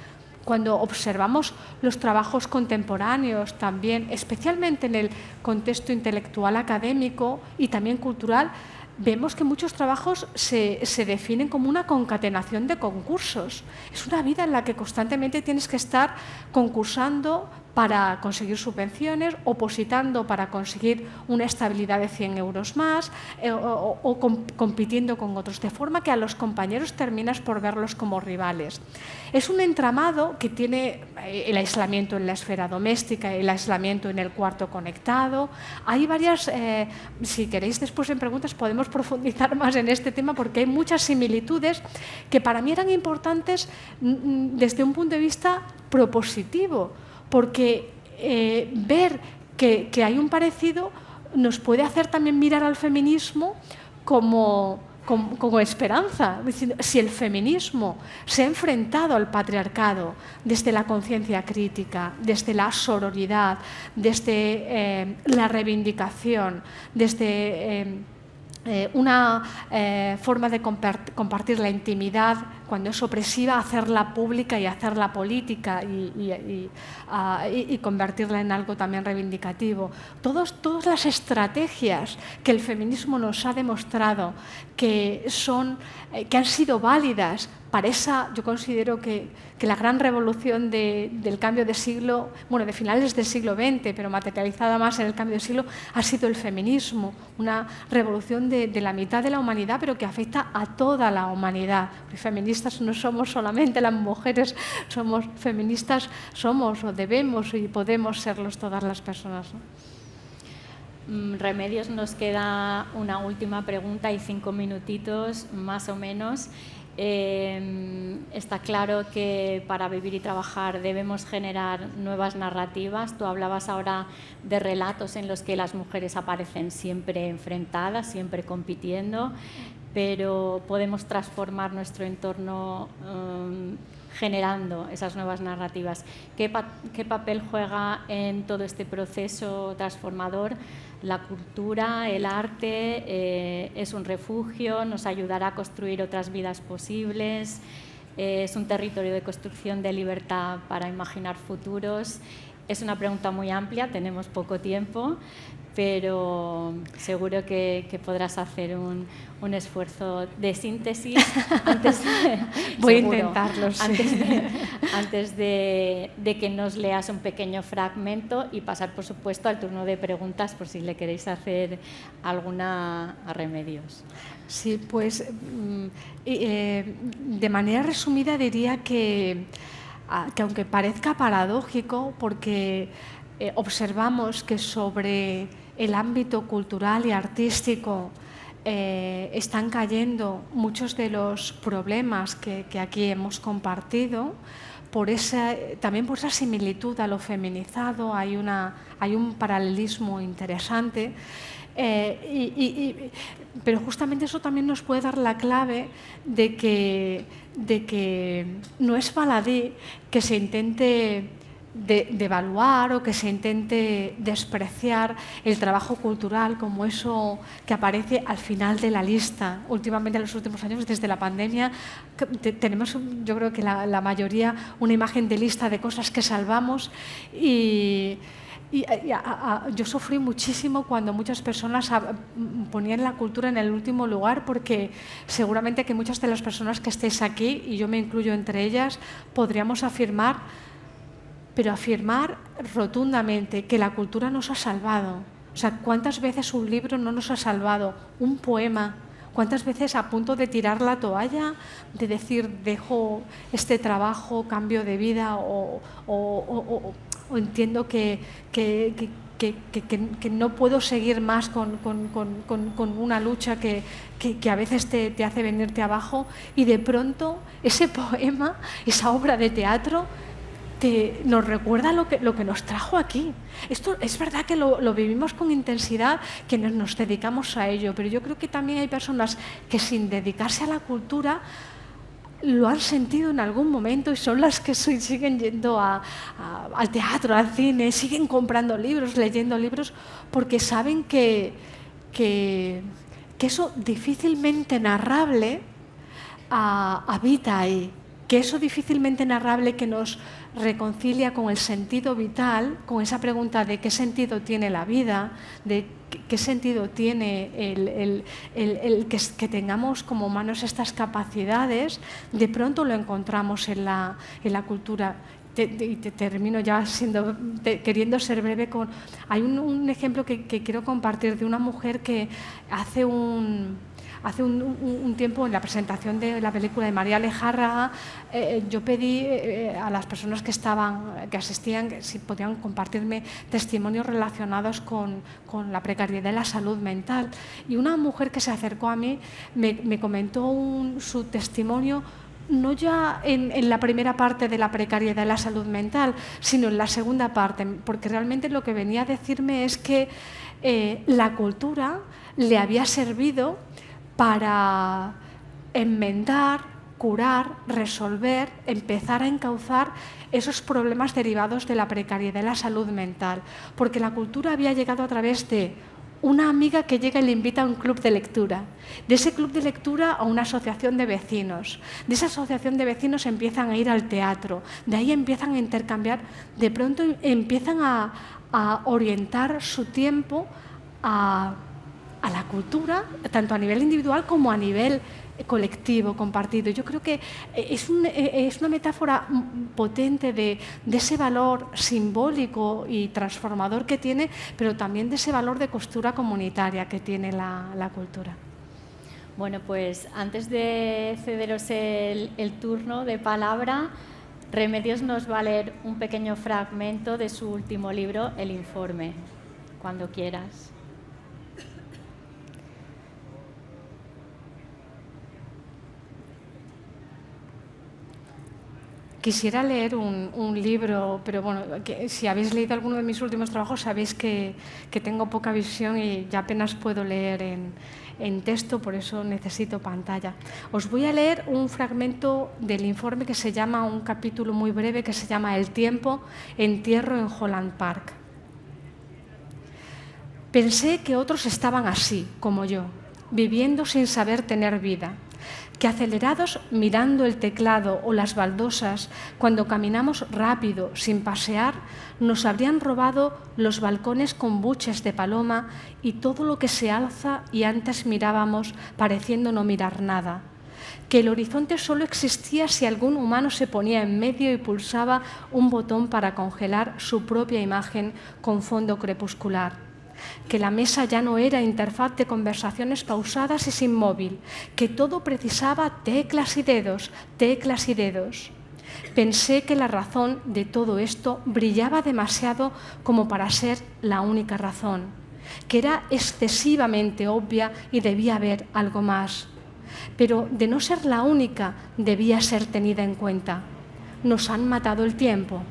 Cuando observamos los trabajos contemporáneos también, especialmente en el contexto intelectual académico y también cultural, vemos que muchos trabajos se definen como una concatenación de concursos. Es una vida en la que constantemente tienes que estar concursando para conseguir subvenciones, opositando para conseguir una estabilidad de 100 euros más o compitiendo con otros, de forma que a los compañeros terminas por verlos como rivales. Es un entramado que tiene el aislamiento en la esfera doméstica, el aislamiento en el cuarto conectado. Hay varias, si queréis después en preguntas podemos profundizar más en este tema porque hay muchas similitudes que para mí eran importantes desde un punto de vista propositivo, porque ver que hay un parecido nos puede hacer también mirar al feminismo como esperanza. Si el feminismo se ha enfrentado al patriarcado desde la conciencia crítica, desde la sororidad, desde la reivindicación, desde una forma de compartir la intimidad cuando es opresiva, hacerla pública y hacerla política y convertirla en algo también reivindicativo. Todas las estrategias que el feminismo nos ha demostrado que han sido válidas para esa, yo considero que la gran revolución del cambio de siglo, bueno, de finales del siglo XX, pero materializada más en el cambio de siglo, ha sido el feminismo, una revolución de la mitad de la humanidad, pero que afecta a toda la humanidad. Porque feministas no somos solamente las mujeres, somos feministas, somos o debemos y podemos serlos todas las personas, ¿no? Remedios, nos queda una última pregunta y 5 minutitos más o menos. Está claro que para vivir y trabajar debemos generar nuevas narrativas. Tú hablabas ahora de relatos en los que las mujeres aparecen siempre enfrentadas, siempre compitiendo, pero podemos transformar nuestro entorno generando esas nuevas narrativas. ¿Qué papel juega en todo este proceso transformador la cultura, el arte? Es un refugio, nos ayudará a construir otras vidas posibles, es un territorio de construcción de libertad para imaginar futuros. Es una pregunta muy amplia, tenemos poco tiempo, pero seguro que podrás hacer un esfuerzo de síntesis Voy a intentarlo, sí. antes de que nos leas un pequeño fragmento y pasar, por supuesto, al turno de preguntas por si le queréis hacer alguna a Remedios. Sí, pues de manera resumida diría que aunque parezca paradójico, porque observamos que sobre el ámbito cultural y artístico están cayendo muchos de los problemas que aquí hemos compartido, también por esa similitud a lo feminizado, hay un paralelismo interesante. Pero justamente eso también nos puede dar la clave de que no es baladí que se intente devaluar o que se intente despreciar el trabajo cultural como eso que aparece al final de la lista. Últimamente, en los últimos años, desde la pandemia, tenemos, yo creo que la mayoría, una imagen de lista de cosas que salvamos yo sufrí muchísimo cuando muchas personas ponían la cultura en el último lugar, porque seguramente que muchas de las personas que estéis aquí, y yo me incluyo entre ellas, podríamos afirmar rotundamente que la cultura nos ha salvado. O sea, ¿cuántas veces un libro no nos ha salvado? Un poema. ¿Cuántas veces a punto de tirar la toalla, de decir, dejo este trabajo, cambio de vida o entiendo que no puedo seguir más con una lucha que a veces te hace venirte abajo, y de pronto ese poema, esa obra de teatro nos recuerda lo que nos trajo aquí. Esto es verdad que lo vivimos con intensidad quienes nos dedicamos a ello, pero yo creo que también hay personas que sin dedicarse a la cultura lo han sentido en algún momento y son las que siguen yendo al teatro, al cine, siguen comprando libros, leyendo libros, porque saben que eso difícilmente narrable habita ahí, que eso difícilmente narrable que nos reconcilia con el sentido vital, con esa pregunta de qué sentido tiene la vida, de qué sentido tiene el que tengamos como humanos estas capacidades, de pronto lo encontramos en la cultura. Y termino ya queriendo ser breve hay un ejemplo que quiero compartir de una mujer que hace un tiempo, en la presentación de la película de María Lejarraga, yo pedí a las personas que asistían si podían compartirme testimonios relacionados con la precariedad de la salud mental. Y una mujer que se acercó a mí me comentó su testimonio, no ya en la primera parte de la precariedad de la salud mental, sino en la segunda parte, porque realmente lo que venía a decirme es que la cultura le había servido para enmendar, curar, resolver, empezar a encauzar esos problemas derivados de la precariedad de la salud mental, porque la cultura había llegado a través de una amiga que llega y le invita a un club de lectura, de ese club de lectura a una asociación de vecinos, de esa asociación de vecinos empiezan a ir al teatro, de ahí empiezan a intercambiar, de pronto empiezan a orientar su tiempo a la cultura, tanto a nivel individual como a nivel colectivo, compartido. Yo creo que es una metáfora potente de ese valor simbólico y transformador que tiene, pero también de ese valor de costura comunitaria que tiene la cultura. Bueno, pues antes de cederos el turno de palabra, Remedios nos va a leer un pequeño fragmento de su último libro, El Informe, cuando quieras. Quisiera leer un libro, pero bueno, si habéis leído alguno de mis últimos trabajos sabéis que tengo poca visión y ya apenas puedo leer en texto, por eso necesito pantalla. Os voy a leer un fragmento del informe que se llama, un capítulo muy breve que se llama El tiempo, entierro en Holland Park. Pensé que otros estaban así, como yo, viviendo sin saber tener vida, que acelerados mirando el teclado o las baldosas, cuando caminamos rápido, sin pasear, nos habrían robado los balcones con buches de paloma y todo lo que se alza y antes mirábamos pareciendo no mirar nada. Que el horizonte solo existía si algún humano se ponía en medio y pulsaba un botón para congelar su propia imagen con fondo crepuscular. Que la mesa ya no era interfaz de conversaciones pausadas y sin móvil, que todo precisaba teclas y dedos, teclas y dedos. Pensé que la razón de todo esto brillaba demasiado como para ser la única razón, que era excesivamente obvia y debía haber algo más. Pero de no ser la única, debía ser tenida en cuenta. Nos han matado el tiempo.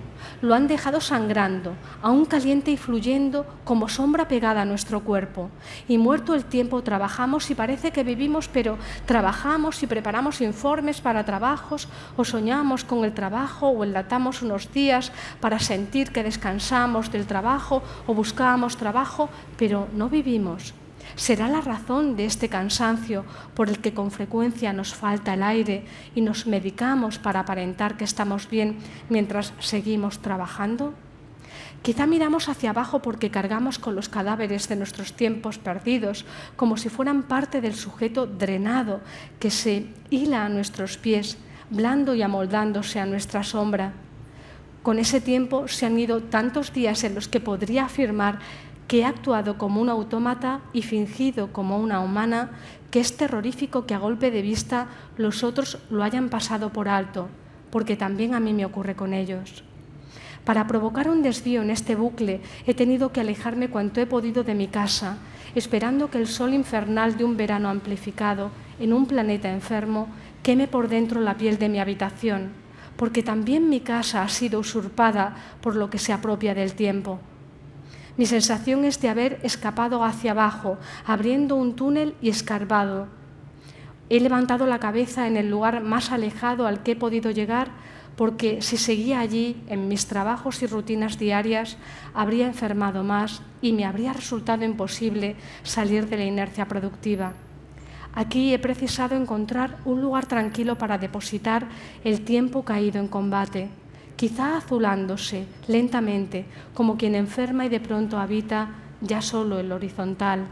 Lo han dejado sangrando, aún caliente y fluyendo como sombra pegada a nuestro cuerpo. Y muerto el tiempo trabajamos y parece que vivimos, pero trabajamos y preparamos informes para trabajos, o soñamos con el trabajo, o enlatamos unos días para sentir que descansamos del trabajo, o buscábamos trabajo, pero no vivimos. ¿Será la razón de este cansancio por el que con frecuencia nos falta el aire y nos medicamos para aparentar que estamos bien mientras seguimos trabajando? Quizá miramos hacia abajo porque cargamos con los cadáveres de nuestros tiempos perdidos, como si fueran parte del sujeto drenado que se hila a nuestros pies, blando y amoldándose a nuestra sombra. Con ese tiempo se han ido tantos días en los que podría afirmar que he actuado como un autómata y fingido como una humana, que es terrorífico que a golpe de vista los otros lo hayan pasado por alto, porque también a mí me ocurre con ellos. Para provocar un desvío en este bucle he tenido que alejarme cuanto he podido de mi casa, esperando que el sol infernal de un verano amplificado en un planeta enfermo queme por dentro la piel de mi habitación, porque también mi casa ha sido usurpada por lo que se apropia del tiempo. Mi sensación es de haber escapado hacia abajo, abriendo un túnel y escarbado. He levantado la cabeza en el lugar más alejado al que he podido llegar, porque si seguía allí, en mis trabajos y rutinas diarias, habría enfermado más y me habría resultado imposible salir de la inercia productiva. Aquí he precisado encontrar un lugar tranquilo para depositar el tiempo caído en combate, quizá azulándose lentamente, como quien enferma y de pronto habita ya solo el horizontal.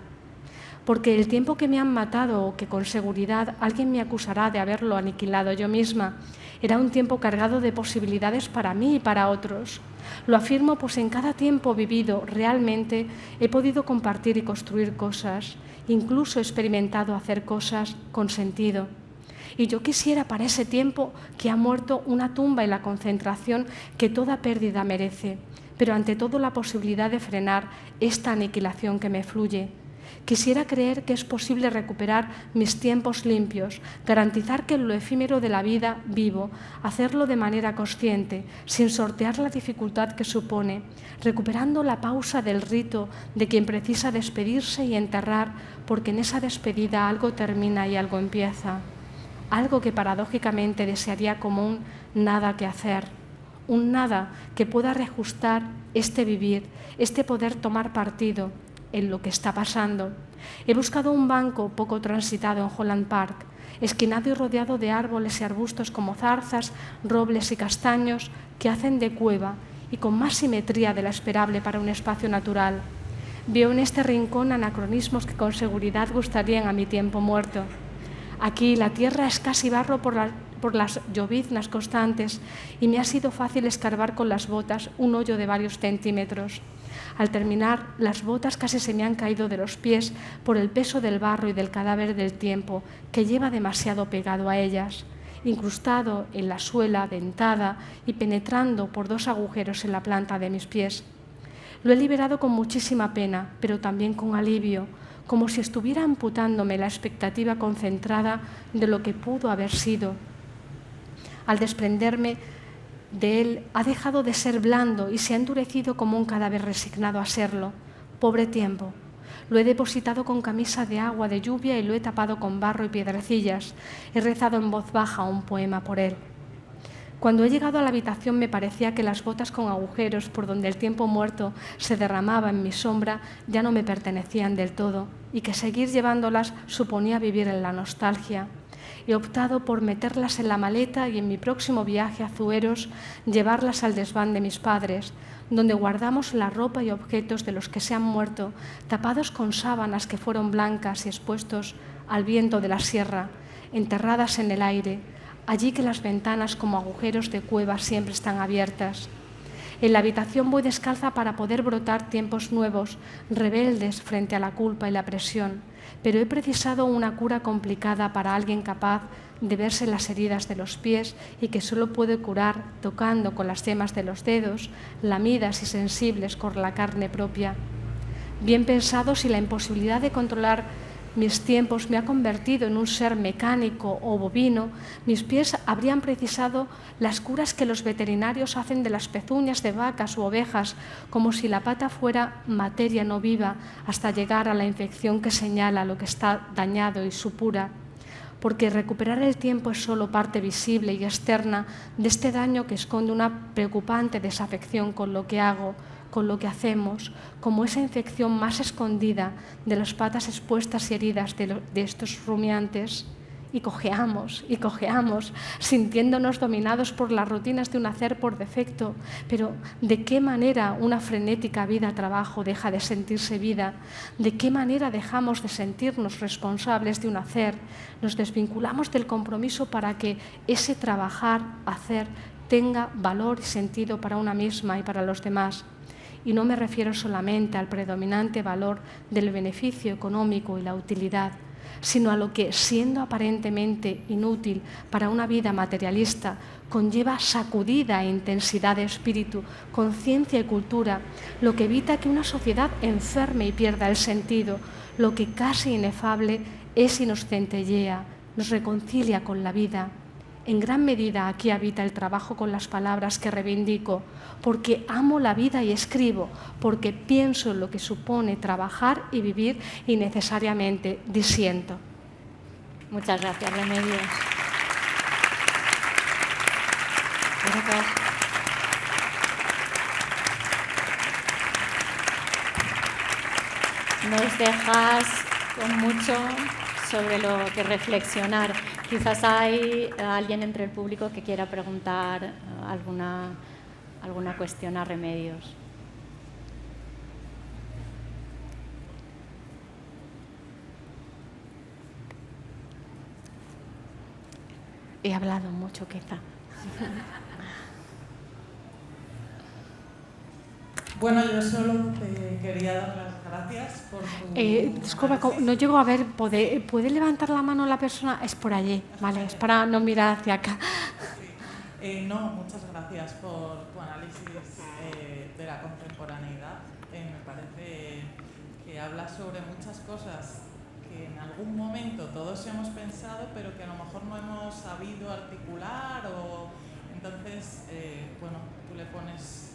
Porque el tiempo que me han matado, o que con seguridad alguien me acusará de haberlo aniquilado yo misma, era un tiempo cargado de posibilidades para mí y para otros. Lo afirmo, pues en cada tiempo vivido realmente he podido compartir y construir cosas, incluso he experimentado hacer cosas con sentido. Y yo quisiera para ese tiempo que ha muerto una tumba en la concentración que toda pérdida merece, pero ante todo la posibilidad de frenar esta aniquilación que me fluye. Quisiera creer que es posible recuperar mis tiempos limpios, garantizar que en lo efímero de la vida vivo, hacerlo de manera consciente, sin sortear la dificultad que supone, recuperando la pausa del rito de quien precisa despedirse y enterrar, porque en esa despedida algo termina y algo empieza. Algo que paradójicamente desearía como un nada que hacer, un nada que pueda reajustar este vivir, este poder tomar partido en lo que está pasando. He buscado un banco poco transitado en Holland Park, esquinado y rodeado de árboles y arbustos como zarzas, robles y castaños que hacen de cueva y con más simetría de la esperable para un espacio natural. Veo en este rincón anacronismos que con seguridad gustarían a mi tiempo muerto. Aquí la tierra es casi barro por las lloviznas constantes y me ha sido fácil escarbar con las botas un hoyo de varios centímetros. Al terminar, las botas casi se me han caído de los pies por el peso del barro y del cadáver del tiempo que lleva demasiado pegado a ellas, incrustado en la suela dentada y penetrando por 2 agujeros en la planta de mis pies. Lo he liberado con muchísima pena, pero también con alivio, como si estuviera amputándome la expectativa concentrada de lo que pudo haber sido. Al desprenderme de él, ha dejado de ser blando y se ha endurecido como un cadáver resignado a serlo. Pobre tiempo. Lo he depositado con camisa de agua de lluvia y lo he tapado con barro y piedrecillas. He rezado en voz baja un poema por él. Cuando he llegado a la habitación me parecía que las botas con agujeros por donde el tiempo muerto se derramaba en mi sombra ya no me pertenecían del todo y que seguir llevándolas suponía vivir en la nostalgia. He optado por meterlas en la maleta y en mi próximo viaje a Zueros llevarlas al desván de mis padres, donde guardamos la ropa y objetos de los que se han muerto, tapados con sábanas que fueron blancas y expuestos al viento de la sierra, enterradas en el aire, allí que las ventanas como agujeros de cueva siempre están abiertas. En la habitación voy descalza para poder brotar tiempos nuevos, rebeldes frente a la culpa y la presión, pero he precisado una cura complicada para alguien capaz de verse las heridas de los pies y que solo puede curar tocando con las yemas de los dedos, lamidas y sensibles con la carne propia. Bien pensado si la imposibilidad de controlar mis tiempos me ha convertido en un ser mecánico o bovino, mis pies habrían precisado las curas que los veterinarios hacen de las pezuñas de vacas u ovejas, como si la pata fuera materia no viva hasta llegar a la infección que señala lo que está dañado y supura. Porque recuperar el tiempo es solo parte visible y externa de este daño que esconde una preocupante desafección con lo que hago, con lo que hacemos, como esa infección más escondida de las patas expuestas y heridas de estos rumiantes. Y cojeamos, sintiéndonos dominados por las rutinas de un hacer por defecto. Pero ¿de qué manera una frenética vida-trabajo deja de sentirse vida? ¿De qué manera dejamos de sentirnos responsables de un hacer? Nos desvinculamos del compromiso para que ese trabajar, hacer, tenga valor y sentido para una misma y para los demás. Y no me refiero solamente al predominante valor del beneficio económico y la utilidad, sino a lo que, siendo aparentemente inútil para una vida materialista, conlleva sacudida e intensidad de espíritu, conciencia y cultura, lo que evita que una sociedad enferme y pierda el sentido, lo que casi inefable es y nos centellea, nos reconcilia con la vida. En gran medida aquí habita el trabajo con las palabras que reivindico, porque amo la vida y escribo, porque pienso en lo que supone trabajar y vivir y necesariamente disiento. Muchas gracias, Remedios. Gracias. Nos dejas con mucho sobre lo que reflexionar. Quizás hay alguien entre el público que quiera preguntar alguna cuestión a Remedios. He hablado mucho, quizá. Bueno, yo solo te quería dar las gracias por tu... Disculpa, no llego a ver, ¿puede levantar la mano la persona? Es por allí, vale, es para no mirar hacia acá. Sí. No, muchas gracias por tu análisis de la contemporaneidad. Me parece que habla sobre muchas cosas que en algún momento todos hemos pensado, pero que a lo mejor no hemos sabido articular entonces, bueno, tú le pones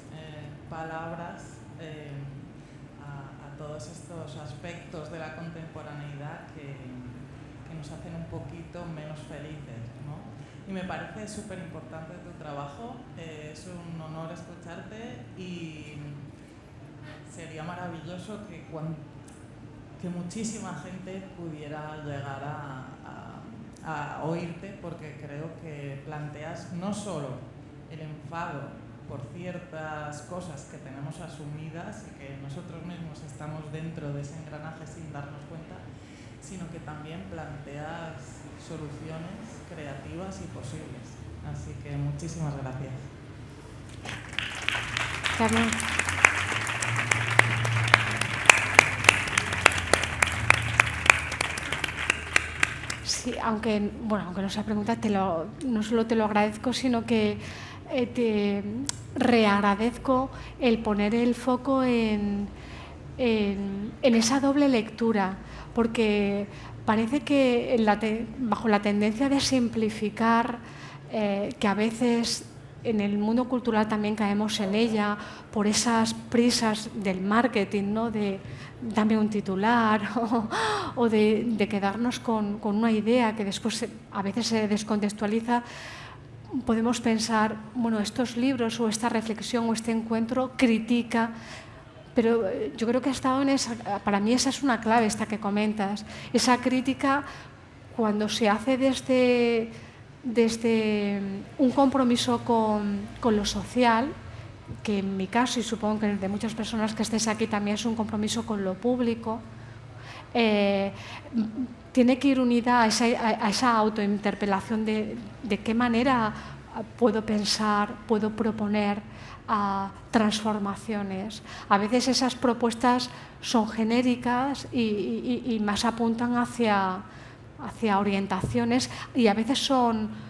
palabras a todos estos aspectos de la contemporaneidad que nos hacen un poquito menos felices, ¿no? Y me parece súper importante tu trabajo, es un honor escucharte y sería maravilloso que muchísima gente pudiera llegar a oírte, porque creo que planteas no solo el enfado por ciertas cosas que tenemos asumidas y que nosotros mismos estamos dentro de ese engranaje sin darnos cuenta, sino que también planteas soluciones creativas y posibles. Así que muchísimas gracias. Carmen. Sí, aunque no sea pregunta, no solo te lo agradezco, sino que te reagradezco el poner el foco en esa doble lectura, porque parece que bajo la tendencia de simplificar, que a veces en el mundo cultural también caemos en ella, por esas prisas del marketing, ¿no? De dame un titular o de quedarnos con una idea que después a veces se descontextualiza. Podemos pensar, bueno, estos libros o esta reflexión o este encuentro critica, pero yo creo que ha estado en esa, para mí esa es una clave, esta que comentas, esa crítica cuando se hace desde un compromiso con lo social, que en mi caso, y supongo que el de muchas personas que estéis aquí también es un compromiso con lo público, tiene que ir unida a esa autointerpelación de qué manera puedo pensar, puedo proponer transformaciones. A veces esas propuestas son genéricas y más apuntan hacia orientaciones, y a veces son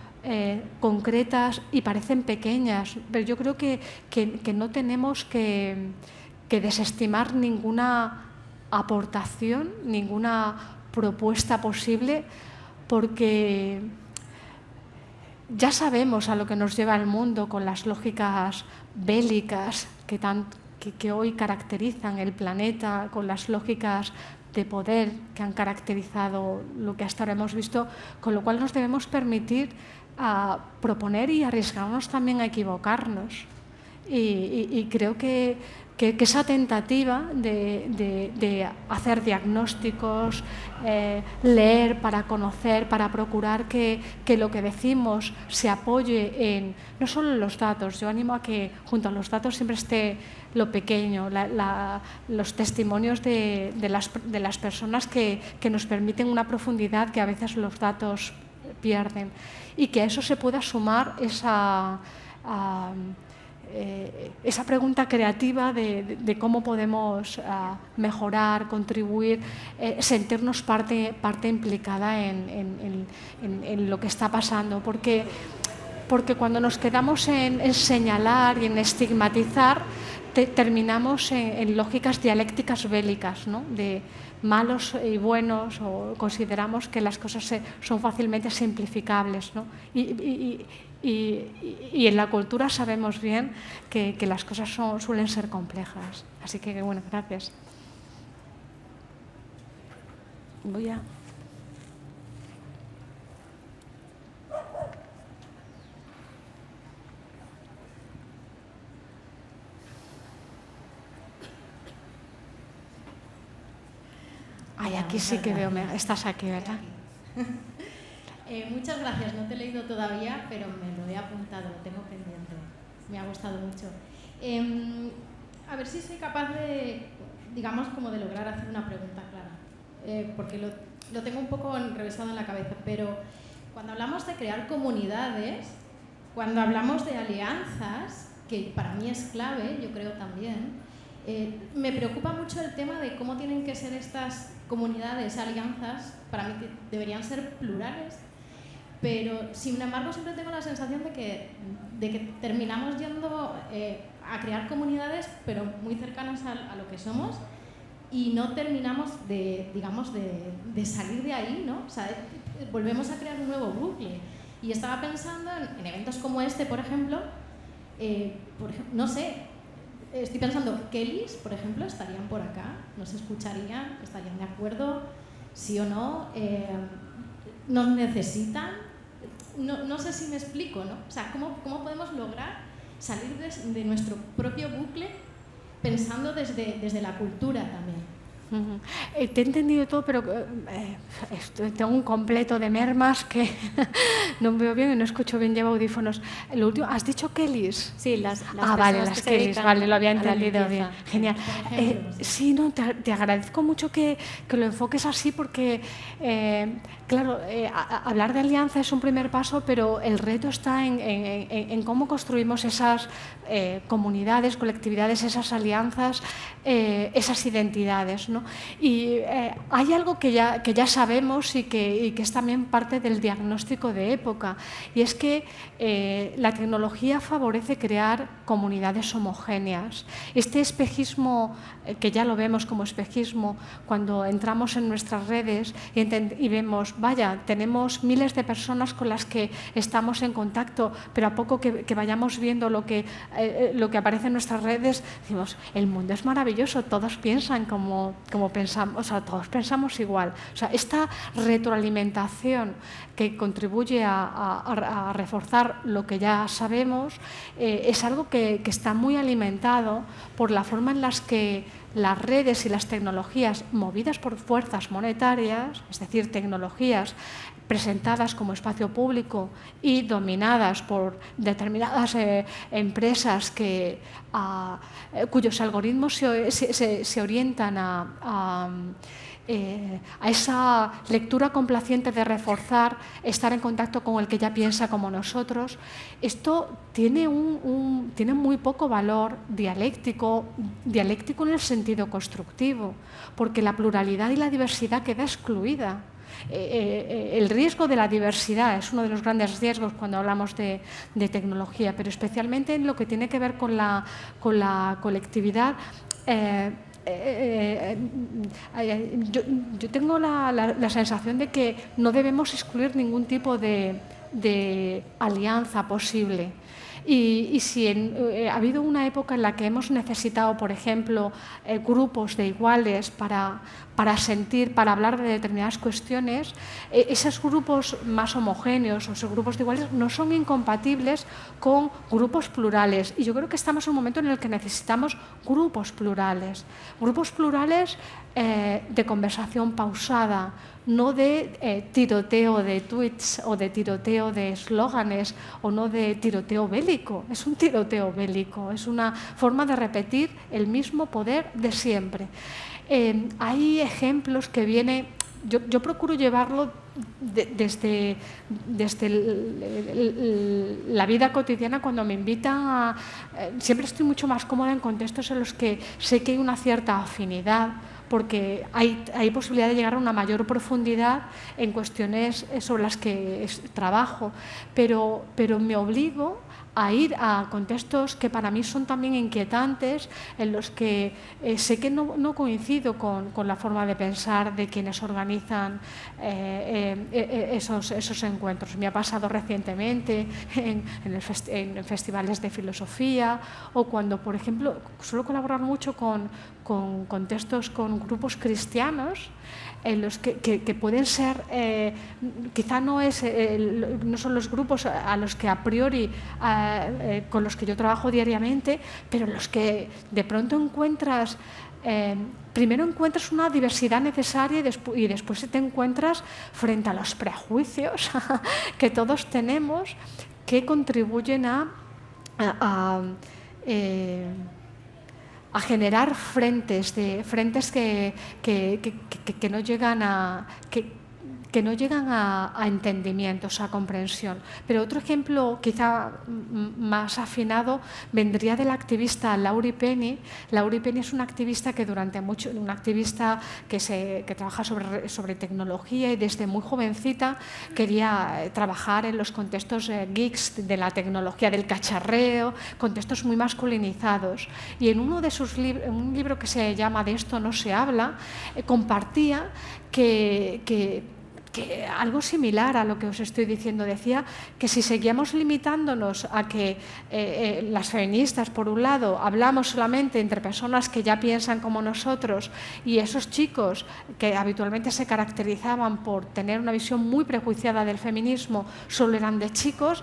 concretas y parecen pequeñas, pero yo creo que no tenemos que desestimar ninguna aportación, ninguna propuesta posible, porque ya sabemos a lo que nos lleva el mundo con las lógicas bélicas que hoy caracterizan el planeta, con las lógicas de poder que han caracterizado lo que hasta ahora hemos visto, con lo cual nos debemos permitir proponer y arriesgarnos también a equivocarnos. Y creo que esa tentativa de hacer diagnósticos, leer para conocer, para procurar que lo que decimos se apoye en no solo en los datos. Yo animo a que junto a los datos siempre esté lo pequeño, los testimonios de las personas que nos permiten una profundidad que a veces los datos pierden, y que a eso se pueda sumar esa pregunta creativa de cómo podemos mejorar, contribuir, sentirnos parte implicada en lo que está pasando, porque cuando nos quedamos en señalar y en estigmatizar, terminamos en lógicas dialécticas bélicas, ¿no? De malos y buenos, o consideramos que las cosas son fácilmente simplificables, ¿no? Y en la cultura sabemos bien que las cosas suelen ser complejas. Así que, bueno, gracias. Voy a... Ay, aquí sí que veo, estás aquí, ¿verdad? Muchas gracias, no te he leído todavía, pero me lo he apuntado, lo tengo pendiente. Me ha gustado mucho. A ver si soy capaz de, digamos, como de lograr hacer una pregunta clara, porque lo tengo un poco enrevesado en la cabeza, pero cuando hablamos de crear comunidades, cuando hablamos de alianzas, que para mí es clave, yo creo también, me preocupa mucho el tema de cómo tienen que ser estas comunidades, alianzas. Para mí deberían ser plurales, pero sin embargo siempre tengo la sensación de que terminamos yendo a crear comunidades, pero muy cercanas a lo que somos, y no terminamos de salir de ahí, ¿no? O sea, volvemos a crear un nuevo bucle. Y estaba pensando en eventos como este, por ejemplo, no sé. Estoy pensando, Kellys, por ejemplo, estarían por acá, nos escucharían, estarían de acuerdo, sí o no, nos necesitan, no sé si me explico, ¿no? O sea, ¿cómo podemos lograr salir de nuestro propio bucle pensando desde la cultura también? Te he entendido todo, pero tengo un completo de mermas que no veo bien y no escucho bien, llevo audífonos. Lo último, ¿has dicho Kellys? Sí, las vale, personas las que se Kellys, dedican vale, lo había a la entendido bien. limpieza. Genial. Sí, no, te agradezco mucho que lo enfoques así porque, claro, hablar de alianza es un primer paso, pero el reto está en cómo construimos esas comunidades, colectividades, esas alianzas, esas identidades, ¿no? Y hay algo que ya sabemos y que es también parte del diagnóstico de época, y es que la tecnología favorece crear comunidades homogéneas. Este espejismo, que ya lo vemos como espejismo, cuando entramos en nuestras redes y vemos, vaya, tenemos miles de personas con las que estamos en contacto, pero a poco que vayamos viendo lo que aparece en nuestras redes, decimos, el mundo es maravilloso, todos piensan como pensamos, o sea, todos pensamos igual. O sea, esta retroalimentación que contribuye a reforzar lo que ya sabemos es algo que está muy alimentado por la forma en las que las redes y las tecnologías movidas por fuerzas monetarias, es decir, tecnologías presentadas como espacio público y dominadas por determinadas empresas cuyos algoritmos se orientan a esa lectura complaciente de reforzar, estar en contacto con el que ya piensa como nosotros. Esto tiene muy poco valor dialéctico en el sentido constructivo, porque la pluralidad y la diversidad queda excluida. El riesgo de la diversidad es uno de los grandes riesgos cuando hablamos de tecnología, pero especialmente en lo que tiene que ver con la colectividad. Yo tengo la sensación de que no debemos excluir ningún tipo de alianza posible. Y si ha habido una época en la que hemos necesitado, por ejemplo, grupos de iguales para hablar de determinadas cuestiones, esos grupos más homogéneos o esos grupos de iguales no son incompatibles con grupos plurales. Y yo creo que estamos en un momento en el que necesitamos grupos plurales de conversación pausada, no de tiroteo de tweets o de tiroteo de eslóganes o no de tiroteo bélico. Es un tiroteo bélico, es una forma de repetir el mismo poder de siempre. Hay ejemplos que vienen, yo procuro llevarlo desde la vida cotidiana. Cuando me invitan siempre estoy mucho más cómoda en contextos en los que sé que hay una cierta afinidad, porque hay posibilidad de llegar a una mayor profundidad en cuestiones sobre las que trabajo, pero me obligo a ir a contextos que para mí son también inquietantes, en los que sé que no coincido con la forma de pensar de quienes organizan esos encuentros. Me ha pasado recientemente en festivales de filosofía, o cuando, por ejemplo, suelo colaborar mucho con contextos, con grupos cristianos, en los que pueden ser, quizá no son los grupos a los que a priori con los que yo trabajo diariamente, pero en los que de pronto primero encuentras una diversidad necesaria y después te encuentras frente a los prejuicios que todos tenemos, que contribuyen a generar frentes que no llegan a entendimientos, a comprensión. Pero otro ejemplo quizá más afinado vendría de la activista Laurie Penny. Laurie Penny es una activista que que trabaja sobre tecnología, y desde muy jovencita quería trabajar en los contextos geeks de la tecnología, del cacharreo, contextos muy masculinizados. Y en uno de sus libros, un libro que se llama De esto no se habla, compartía que que algo similar a lo que os estoy diciendo. Decía que si seguíamos limitándonos a que las feministas, por un lado, hablamos solamente entre personas que ya piensan como nosotros, y esos chicos que habitualmente se caracterizaban por tener una visión muy prejuiciada del feminismo solo eran de chicos,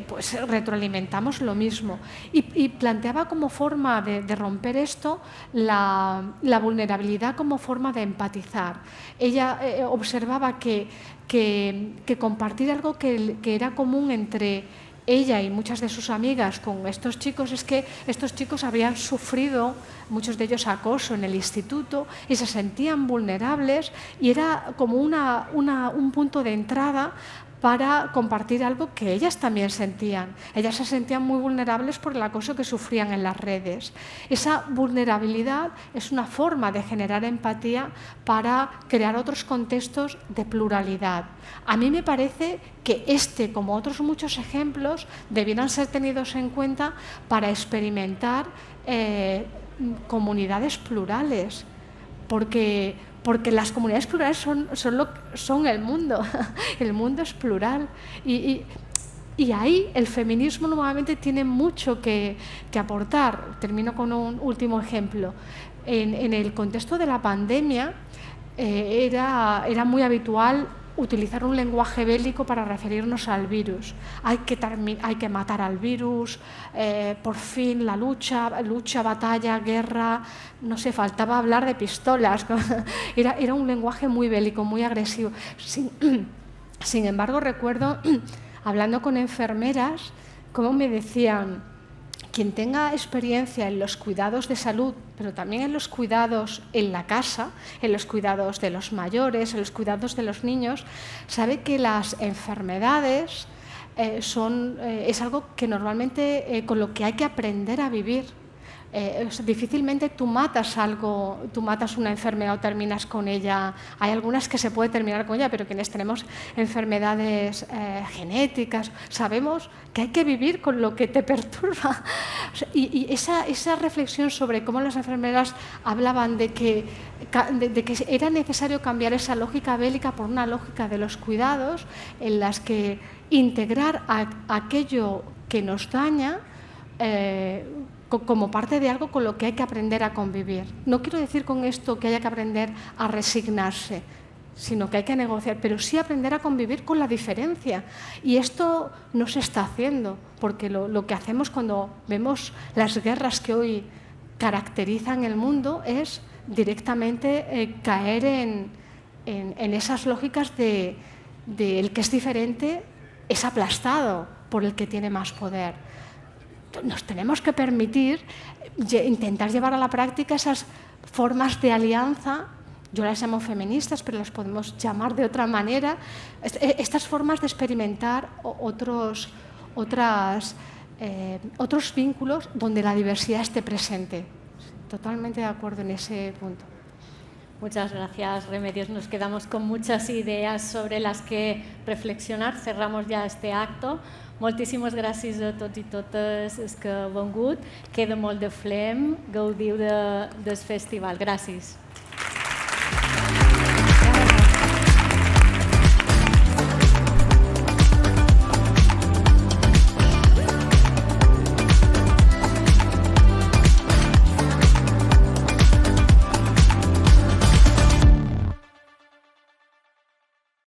pues retroalimentamos lo mismo. Y planteaba como forma de romper esto la vulnerabilidad como forma de empatizar. Ella observaba que compartir algo que era común entre ella y muchas de sus amigas con estos chicos es que estos chicos habían sufrido, muchos de ellos, acoso en el instituto y se sentían vulnerables, y era como un punto de entrada para compartir algo que ellas también sentían. Ellas se sentían muy vulnerables por el acoso que sufrían en las redes. Esa vulnerabilidad es una forma de generar empatía para crear otros contextos de pluralidad. A mí me parece que como otros muchos ejemplos, debieran ser tenidos en cuenta para experimentar comunidades plurales, porque las comunidades plurales son el mundo. El mundo es plural. Y ahí el feminismo nuevamente tiene mucho que aportar. Termino con un último ejemplo. En el contexto de la pandemia era muy habitual utilizar un lenguaje bélico para referirnos al virus. Hay que matar al virus, por fin la lucha, batalla, guerra, no sé, faltaba hablar de pistolas. Era un lenguaje muy bélico, muy agresivo. Sin embargo, recuerdo, hablando con enfermeras, cómo me decían: quien tenga experiencia en los cuidados de salud, pero también en los cuidados en la casa, en los cuidados de los mayores, en los cuidados de los niños, sabe que las enfermedades es algo que normalmente con lo que hay que aprender a vivir. Difícilmente tú matas una enfermedad o terminas con ella. Hay algunas que se puede terminar con ella, pero quienes tenemos enfermedades genéticas sabemos que hay que vivir con lo que te perturba. Y esa reflexión sobre cómo las enfermeras hablaban de que era necesario cambiar esa lógica bélica por una lógica de los cuidados, en las que integrar aquello que nos daña como parte de algo con lo que hay que aprender a convivir. No quiero decir con esto que haya que aprender a resignarse, sino que hay que negociar, pero sí aprender a convivir con la diferencia. Y esto no se está haciendo, porque lo que hacemos cuando vemos las guerras que hoy caracterizan el mundo es directamente caer en esas lógicas de el que es diferente es aplastado por el que tiene más poder. Nos tenemos que permitir intentar llevar a la práctica esas formas de alianza. Yo las llamo feministas, pero las podemos llamar de otra manera. Estas formas de experimentar otros vínculos donde la diversidad esté presente. Totalmente de acuerdo en ese punto. Muchas gracias, Remedios. Nos quedamos con muchas ideas sobre las que reflexionar. Cerramos ya este acto. Moltíssimes gràcies a tots i totes els que heu vengut. Queda molt de flem. Gaudiu del festival. Gràcies.